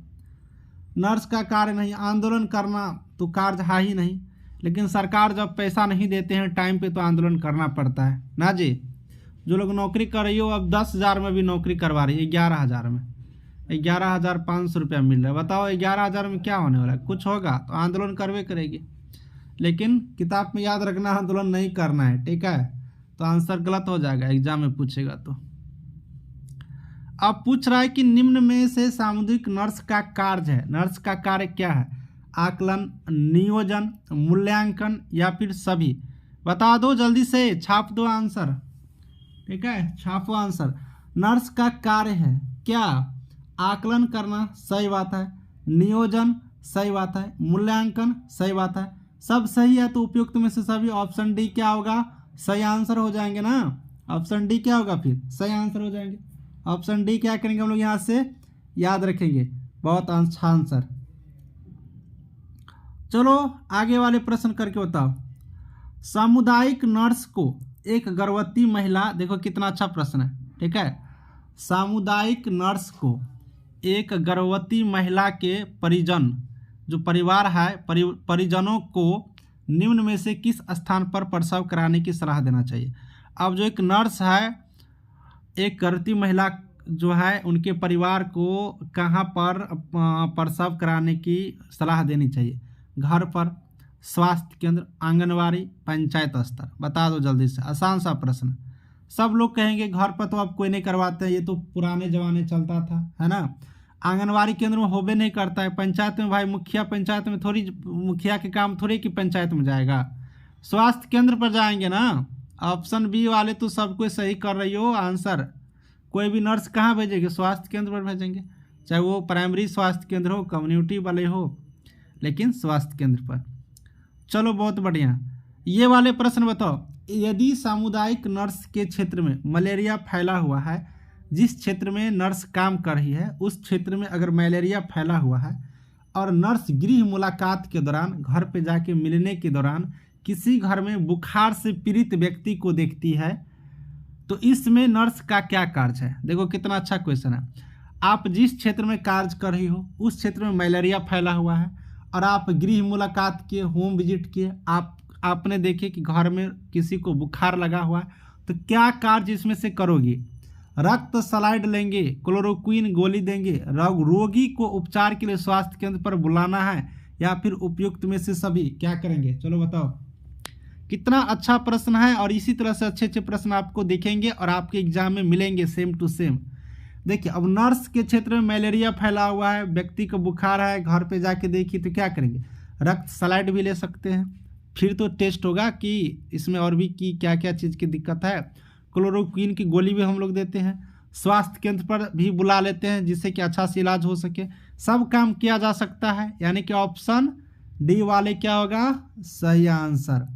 नर्स का कार्य नहीं, आंदोलन करना तो कार्य है ही नहीं, लेकिन सरकार जब पैसा नहीं देते हैं टाइम पे तो आंदोलन करना पड़ता है ना जी। जो लोग नौकरी कर रही हो, अब 10,000 में भी नौकरी करवा रही है, 11,000 में, 11,500 रुपया मिल रहा है। बताओ 11,000 में क्या होने वाला है? कुछ होगा तो आंदोलन करवे करेगी, लेकिन किताब में याद रखना आंदोलन नहीं करना है। ठीक है, तो आंसर गलत हो जाएगा, एग्जाम में पूछेगा तो। अब पूछ रहा है कि निम्न में से सामुदायिक नर्स का कार्य है, नर्स का कार्य क्या है? आकलन, नियोजन, मूल्यांकन, या फिर सभी। बता दो जल्दी से, छाप दो आंसर। ठीक है, छापो आंसर। नर्स का कार्य है क्या? आकलन करना, सही बात है। नियोजन, सही बात है। मूल्यांकन, सही बात है। सब सही है तो उपयुक्त में से सभी, ऑप्शन डी क्या होगा? सही आंसर हो जाएंगे ना। ऑप्शन डी क्या होगा फिर? सही आंसर हो जाएंगे। ऑप्शन डी क्या करेंगे हम लोग यहाँ से याद रखेंगे, बहुत अच्छा आंसर। चलो आगे वाले प्रश्न करके बताओ। सामुदायिक नर्स को एक गर्भवती महिला, देखो कितना अच्छा प्रश्न है। ठीक है, सामुदायिक नर्स को एक गर्भवती महिला के परिजन, जो परिवार है, परिजनों को निम्न में से किस स्थान पर प्रसव कराने की सलाह देना चाहिए? अब जो एक नर्स है, एक गर्भवती महिला जो है, उनके परिवार को कहाँ पर प्रसव कराने की सलाह देनी चाहिए? घर पर, स्वास्थ्य केंद्र, आंगनवाड़ी, पंचायत स्तर। बता दो जल्दी से, आसान सा प्रश्न। सब लोग कहेंगे घर पर तो अब कोई नहीं करवाते, ये तो पुराने जमाने चलता था, है ना। आंगनवाड़ी केंद्र में होबे नहीं करता है। पंचायत में भाई मुखिया, पंचायत में थोड़ी, मुखिया के काम थोड़ी कि पंचायत में जाएगा, स्वास्थ्य केंद्र पर जाएंगे ना। ऑप्शन बी वाले तो सब कुछ सही कर रही हो आंसर। कोई भी नर्स कहाँ भेजेंगे? स्वास्थ्य केंद्र पर भेजेंगे, चाहे वो प्राइमरी स्वास्थ्य केंद्र हो, कम्युनिटी वाले हो, लेकिन स्वास्थ्य केंद्र पर। चलो बहुत बढ़िया। ये वाले प्रश्न बताओ। यदि सामुदायिक नर्स के क्षेत्र में मलेरिया फैला हुआ है, जिस क्षेत्र में नर्स काम कर रही है उस क्षेत्र में अगर मलेरिया फैला हुआ है और नर्स गृह मुलाकात के दौरान, घर पे जाके मिलने के दौरान किसी घर में बुखार से पीड़ित व्यक्ति को देखती है, तो इसमें नर्स का क्या कार्य है? देखो कितना अच्छा क्वेश्चन है। आप जिस क्षेत्र में कार्य कर रही हो उस क्षेत्र में मलेरिया फैला हुआ है और आप गृह मुलाकात किए, होम विजिट किए, आपने देखे कि घर में किसी को बुखार लगा हुआ है, तो क्या कार्य इसमें से करोगी? रक्त सलाइड लेंगे, क्लोरोक्विन गोली देंगे, रोगी को उपचार के लिए स्वास्थ्य केंद्र पर बुलाना है, या फिर उपयुक्त में से सभी? क्या करेंगे? चलो बताओ। कितना अच्छा प्रश्न है, और इसी तरह से अच्छे अच्छे प्रश्न आपको दिखेंगे और आपके एग्जाम में मिलेंगे सेम टू सेम। देखिए, अब नर्स के क्षेत्र में मलेरिया फैला हुआ है, व्यक्ति को बुखार है, घर पे जाके देखिए तो क्या करेंगे? रक्त सलाइड भी ले सकते हैं, फिर तो टेस्ट होगा कि इसमें और भी की क्या क्या चीज़ की दिक्कत है, क्लोरोक्विन की गोली भी हम लोग देते हैं, स्वास्थ्य केंद्र पर भी बुला लेते हैं जिससे कि अच्छा से इलाज हो सके। सब काम किया जा सकता है, यानी कि ऑप्शन डी वाले क्या होगा सही आंसर।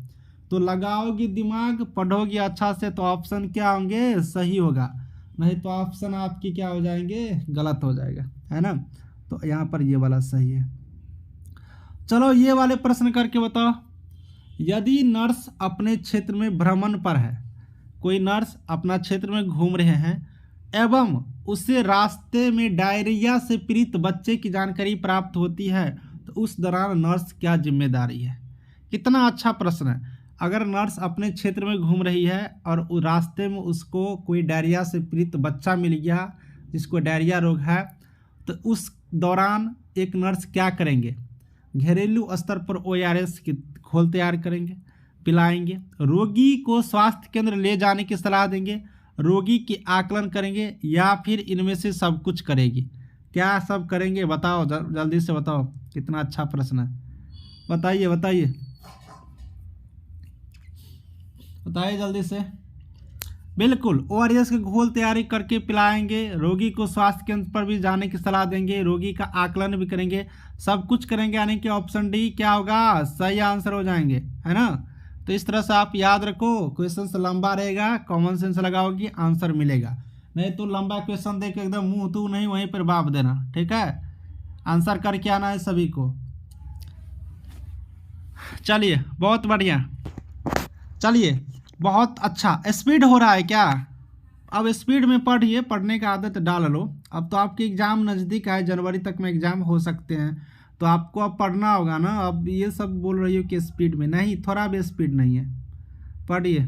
तो लगाओगी दिमाग, पढ़ोगी अच्छा से तो ऑप्शन क्या होंगे सही होगा, नहीं तो ऑप्शन आपकी क्या हो जाएंगे गलत हो जाएगा, है ना। तो यहाँ पर ये वाला सही है। चलो ये वाले प्रश्न करके बताओ। यदि नर्स अपने क्षेत्र में भ्रमण पर है, कोई नर्स अपना क्षेत्र में घूम रहे हैं एवं उसे रास्ते में डायरिया से पीड़ित बच्चे की जानकारी प्राप्त होती है, तो उस दौरान नर्स क्या जिम्मेदारी है। कितना अच्छा प्रश्न है। अगर नर्स अपने क्षेत्र में घूम रही है और रास्ते में उसको कोई डायरिया से पीड़ित बच्चा मिल गया जिसको डायरिया रोग है, तो उस दौरान एक नर्स क्या करेंगे, घरेलू स्तर पर ORS की घोल तैयार करेंगे, पिलाएंगे, रोगी को स्वास्थ्य केंद्र ले जाने की सलाह देंगे, रोगी की आकलन करेंगे, या फिर इनमें से सब कुछ करेगी। क्या सब करेंगे बताओ, जल्दी से बताओ। कितना अच्छा प्रश्न है, बताइए बताइए बताइए जल्दी से। बिल्कुल, ORS के घोल तैयारी करके पिलाएंगे, रोगी को स्वास्थ्य केंद्र पर भी जाने की सलाह देंगे, रोगी का आकलन भी करेंगे, सब कुछ करेंगे, यानी कि ऑप्शन डी क्या होगा सही आंसर हो जाएंगे, है ना। तो इस तरह से आप याद रखो, क्वेश्चन से लंबा रहेगा, कॉमन सेंस लगाओगी आंसर मिलेगा, नहीं तो लंबा क्वेश्चन देख एकदम मुंह तू नहीं वहीं पर बाप देना, ठीक है। आंसर करके आना है सभी को। चलिए बहुत बढ़िया, चलिए बहुत अच्छा। स्पीड हो रहा है क्या, अब स्पीड में पढ़िए, पढ़ने का आदत डाल लो। अब तो आपके एग्ज़ाम नज़दीक है, जनवरी तक में एग्ज़ाम हो सकते हैं, तो आपको अब पढ़ना होगा ना। अब ये सब बोल रही हो कि स्पीड में, नहीं, थोड़ा भी स्पीड नहीं है, पढ़िए।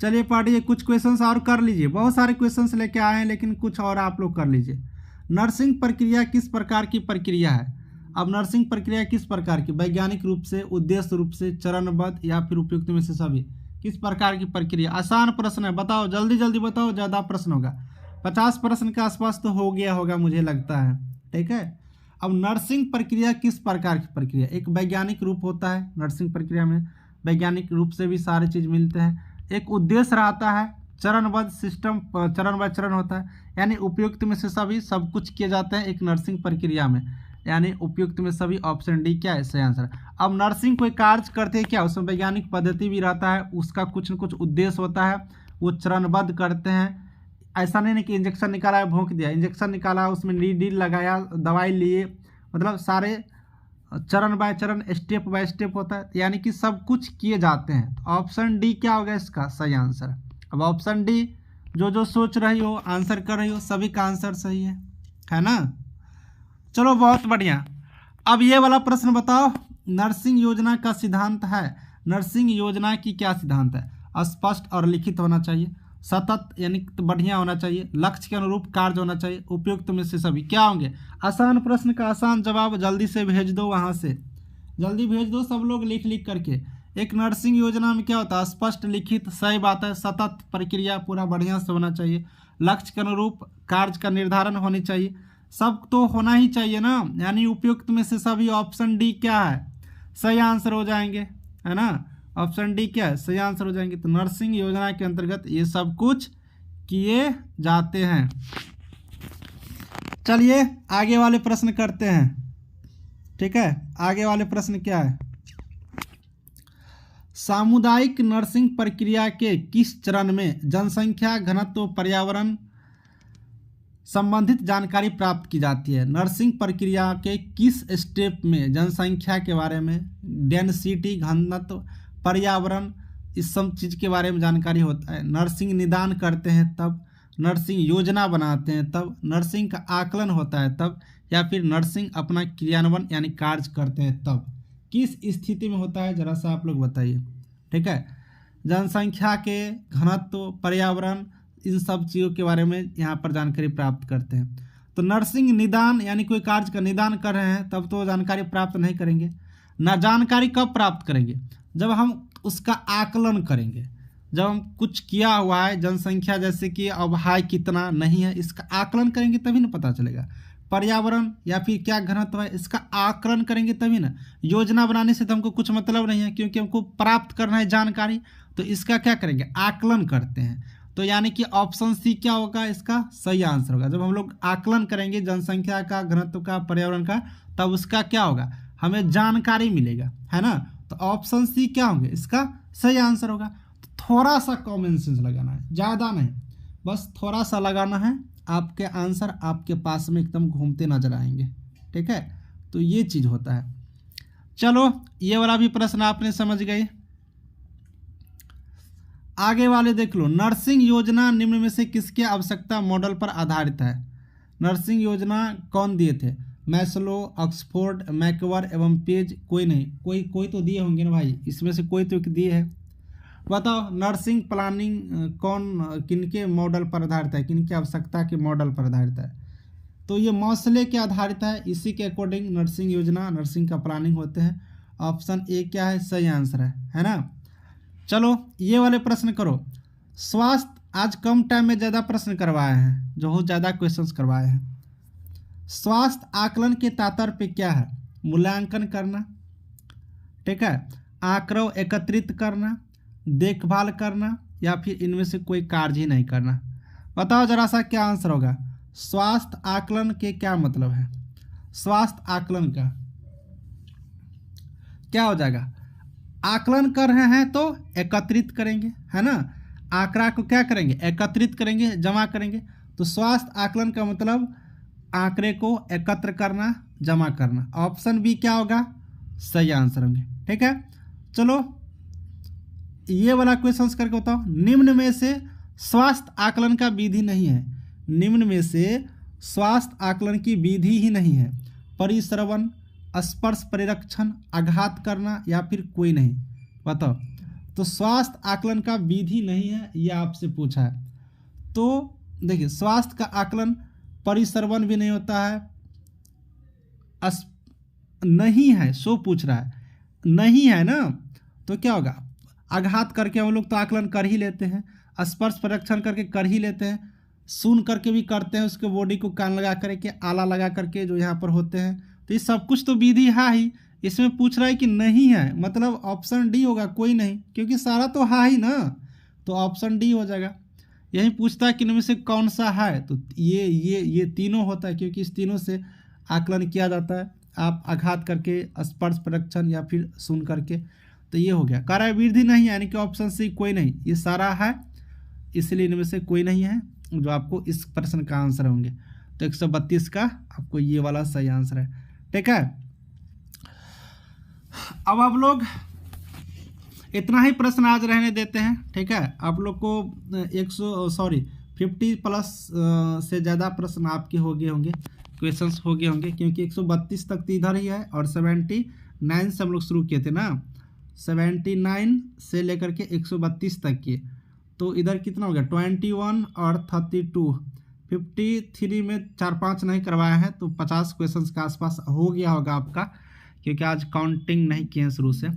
चलिए पढ़िए, कुछ क्वेश्चंस और कर लीजिए, बहुत सारे क्वेश्चंस लेके आए हैं लेकिन कुछ और आप लोग कर लीजिए। नर्सिंग प्रक्रिया किस प्रकार की प्रक्रिया है। अब नर्सिंग प्रक्रिया किस प्रकार की, वैज्ञानिक रूप से, उद्देश्य रूप से, चरणबद्ध, या फिर उपयुक्त में से सभी। किस प्रकार की प्रक्रिया, आसान प्रश्न है, बताओ जल्दी जल्दी बताओ, ज़्यादा प्रश्न होगा, 50 प्रश्न के आसपास तो हो गया होगा मुझे लगता है, ठीक है। अब नर्सिंग प्रक्रिया किस प्रकार की प्रक्रिया, एक वैज्ञानिक रूप होता है नर्सिंग प्रक्रिया में, वैज्ञानिक रूप से भी सारे चीज़ मिलते हैं, एक उद्देश्य रहता है, चरणबद्ध सिस्टम, चरण बाय चरण होता है, यानी उपयुक्त में से सभी, सब कुछ किए जाते हैं एक नर्सिंग प्रक्रिया में, यानी उपयुक्त में सभी, ऑप्शन डी क्या है सही आंसर। अब नर्सिंग कोई कार्य करते हैं क्या, उसमें वैज्ञानिक पद्धति भी रहता है, उसका कुछ न कुछ उद्देश्य होता है, वो चरणबद्ध करते हैं। ऐसा नहीं कि इंजेक्शन निकाला है भोंक दिया, इंजेक्शन निकाला उसमें नीडल लगाया, दवाई लिए, मतलब सारे चरण बाय चरण, स्टेप बाय स्टेप होता है, यानी कि सब कुछ किए जाते हैं। तो ऑप्शन डी क्या होगा इसका सही आंसर। अब ऑप्शन डी जो सोच रही हो, आंसर कर रही हो, सभी का आंसर सही है ना। चलो बहुत बढ़िया। अब ये वाला प्रश्न बताओ, नर्सिंग योजना का सिद्धांत है, नर्सिंग योजना की क्या सिद्धांत है। स्पष्ट और लिखित होना चाहिए, सतत यानी बढ़िया होना चाहिए, लक्ष्य के अनुरूप कार्य होना चाहिए, उपयुक्त में से सभी। क्या होंगे, आसान प्रश्न का आसान जवाब जल्दी से भेज दो, वहाँ से जल्दी भेज दो सब लोग लिख लिख करके। एक नर्सिंग योजना में क्या होता है, स्पष्ट लिखित, सही बात है, सतत प्रक्रिया पूरा बढ़िया से होना चाहिए, लक्ष्य के अनुरूप कार्य का निर्धारण होनी चाहिए, सब तो होना ही चाहिए ना, यानी उपयुक्त में से सभी। ऑप्शन डी क्या है सही आंसर हो जाएंगे, है ना। ऑप्शन डी क्या है सही आंसर हो जाएंगे। तो नर्सिंग योजना के अंतर्गत ये सब कुछ किए जाते हैं। चलिए आगे वाले प्रश्न करते हैं, ठीक है। आगे वाले प्रश्न क्या है, सामुदायिक नर्सिंग प्रक्रिया के किस चरण में जनसंख्या घनत्व पर्यावरण संबंधित जानकारी प्राप्त की जाती है। नर्सिंग प्रक्रिया के किस स्टेप में जनसंख्या के बारे में, डेंसिटी, घनत्व, पर्यावरण, इस सब चीज़ के बारे में जानकारी होता है। नर्सिंग निदान करते हैं तब, नर्सिंग योजना बनाते हैं तब, नर्सिंग का आकलन होता है तब, या फिर नर्सिंग अपना क्रियान्वयन यानी कार्य करते हैं तब। किस स्थिति में होता है जरा सा आप लोग बताइए, ठीक है। जनसंख्या के घनत्व, पर्यावरण, इन सब चीज़ों के बारे में यहाँ पर जानकारी प्राप्त करते हैं। तो नर्सिंग निदान यानी कोई कार्य का निदान कर रहे हैं तब तो जानकारी प्राप्त नहीं करेंगे ना। जानकारी कब प्राप्त करेंगे, जब हम उसका आकलन करेंगे, जब हम कुछ किया हुआ है जनसंख्या, जैसे कि अब है कितना नहीं है, इसका आकलन करेंगे तभी ना पता चलेगा। पर्यावरण या फिर क्या घनत्व है, इसका आकलन करेंगे तभी ना। योजना बनाने से तो हमको कुछ मतलब नहीं है, क्योंकि हमको प्राप्त करना है जानकारी, तो इसका क्या करेंगे, आकलन करते हैं। तो यानी कि ऑप्शन सी क्या होगा, इसका सही आंसर होगा। जब हम लोग आकलन करेंगे जनसंख्या का, घनत्व का, पर्यावरण का, तब उसका क्या होगा, हमें जानकारी मिलेगा, है ना। तो ऑप्शन सी क्या होंगे, इसका सही आंसर होगा। तो थोड़ा सा कॉमन सेंस लगाना है, ज़्यादा नहीं, बस थोड़ा सा लगाना है, आपके आंसर आपके पास में एकदम घूमते नजर आएंगे। ठीक है, तो ये चीज़ होता है। चलो ये वाला भी प्रश्न आपने समझ गए। आगे वाले देख लो, नर्सिंग योजना निम्न में से किसके आवश्यकता मॉडल पर आधारित है। नर्सिंग योजना कौन दिए थे, मैस्लो, ऑक्सफोर्ड, मैकवर एवं पेज, कोई नहीं, कोई तो दिए होंगे ना भाई, इसमें से कोई तो दिए है। बताओ नर्सिंग प्लानिंग कौन, किनके मॉडल पर आधारित है, किनके आवश्यकता के मॉडल पर आधारित है। तो ये मौसले के आधारित है, इसी के अकॉर्डिंग नर्सिंग योजना, नर्सिंग का प्लानिंग होते हैं। ऑप्शन ए क्या है, सही आंसर है ना। चलो ये वाले प्रश्न करो। स्वास्थ्य, आज कम टाइम में ज़्यादा प्रश्न करवाए हैं, जो बहुत ज़्यादा क्वेश्चंस करवाए हैं। स्वास्थ्य आकलन के तात्पर्य क्या है, मूल्यांकन करना, ठीक है, आंकड़ों एकत्रित करना, देखभाल करना, या फिर इनमें से कोई कार्य ही नहीं करना। बताओ जरा सा क्या आंसर होगा। स्वास्थ्य आकलन के क्या मतलब है, स्वास्थ्य आकलन का क्या हो जाएगा, आकलन कर रहे हैं तो एकत्रित करेंगे, है ना। आंकड़ा को क्या करेंगे, एकत्रित करेंगे, जमा करेंगे। तो स्वास्थ्य आकलन का मतलब आंकड़े को एकत्र करना, जमा करना। ऑप्शन बी क्या होगा, सही आंसर होंगे। ठीक है, चलो ये वाला क्वेश्चन करके बताओ। निम्न में से स्वास्थ्य आकलन का विधि नहीं है, निम्न में से स्वास्थ्य आकलन की विधि ही नहीं है। परिश्रवण, स्पर्श परिरक्षण, आघात करना, या फिर कोई नहीं। बताओ, तो स्वास्थ्य आकलन का विधि नहीं है, ये आपसे पूछा है। तो देखिए स्वास्थ्य का आकलन परिश्रवण भी नहीं होता है, नहीं है, सो पूछ रहा है, नहीं है ना, तो क्या होगा, आघात करके हम लोग तो आकलन कर ही लेते हैं, स्पर्श परीक्षण करके कर ही लेते हैं, सुन करके भी करते हैं, उसके बॉडी को कान लगा करके, आला लगा करके जो यहाँ पर होते हैं। तो ये सब कुछ तो विधि है ही, इसमें पूछ रहा है कि नहीं है, मतलब ऑप्शन डी होगा, कोई नहीं, क्योंकि सारा तो है ही ना, तो ऑप्शन डी हो जाएगा। यही पूछता है कि इनमें से कौन सा है, तो ये तीनों होता है, क्योंकि इस तीनों से आकलन किया जाता है, आप आघात करके, स्पर्श परीक्षण, या फिर सुन करके। तो ये हो गया, कार्य विधि नहीं, यानी कि ऑप्शन सी कोई नहीं, ये सारा है, इसलिए इनमें से कोई नहीं है जो आपको इस प्रश्न का आंसर होंगे। तो 132 का आपको ये वाला सही आंसर है। ठीक है, अब आप लोग इतना ही प्रश्न आज रहने देते हैं। ठीक है, आप लोग को 50 प्लस से ज़्यादा प्रश्न आपके हो गए होंगे, क्वेश्चंस हो गए होंगे, क्योंकि 132 तक तो इधर ही है, और 79 से हम लोग शुरू किए थे ना, 79 से लेकर के 132 तक किए। तो इधर कितना हो गया, 21 और 32, 53 में 4-5 नहीं करवाए हैं, तो 50 क्वेश्चंस के आसपास हो गया होगा आपका, क्योंकि आज काउंटिंग नहीं किए हैं शुरू से।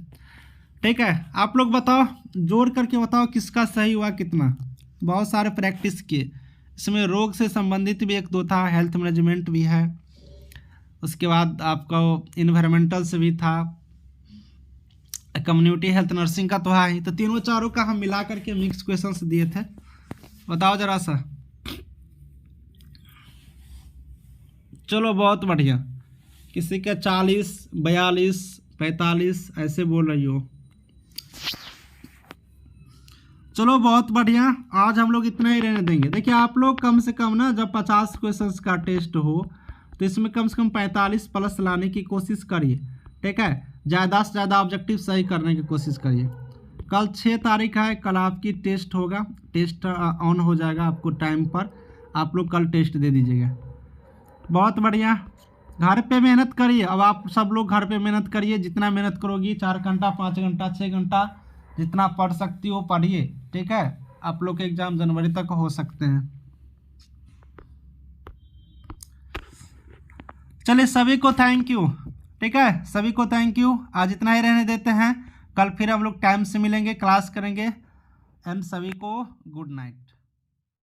ठीक है, आप लोग बताओ, जोड़ करके बताओ किसका सही हुआ कितना। बहुत सारे प्रैक्टिस किए, इसमें रोग से संबंधित भी 1-2 था, हेल्थ मैनेजमेंट भी है, उसके बाद आपका इन्वायरमेंटल से भी था, कम्युनिटी हेल्थ नर्सिंग का तो है ही। तो तीनों चारों का हम मिला करके मिक्स क्वेश्चंस दिए थे। बताओ जरा सा। चलो बहुत बढ़िया, किसी के 40, 42, 45 ऐसे बोल रही हो। चलो बहुत बढ़िया, आज हम लोग इतना ही रहने देंगे। देखिए आप लोग कम से कम ना, जब 50 क्वेश्चंस का टेस्ट हो तो इसमें कम से कम 45 प्लस लाने की कोशिश करिए। ठीक है, ज़्यादा से ज़्यादा ऑब्जेक्टिव सही करने की कोशिश करिए। कल 6 तारीख है, कल आपकी टेस्ट होगा, टेस्ट ऑन हो जाएगा आपको टाइम पर, आप लोग कल टेस्ट दे दीजिएगा। बहुत बढ़िया, घर पे मेहनत करिए। अब आप सब लोग घर पे मेहनत करिए, जितना मेहनत करोगी, 4 घंटा, 5 घंटा, 6 घंटा, जितना पढ़ सकती हो पढ़िए। ठीक है, आप लोग के एग्जाम जनवरी तक हो सकते हैं। चलिए सभी को थैंक यू। ठीक है, सभी को थैंक यू। आज इतना ही रहने देते हैं, कल फिर हम लोग टाइम से मिलेंगे, क्लास करेंगे, एंड सभी को गुड नाइट।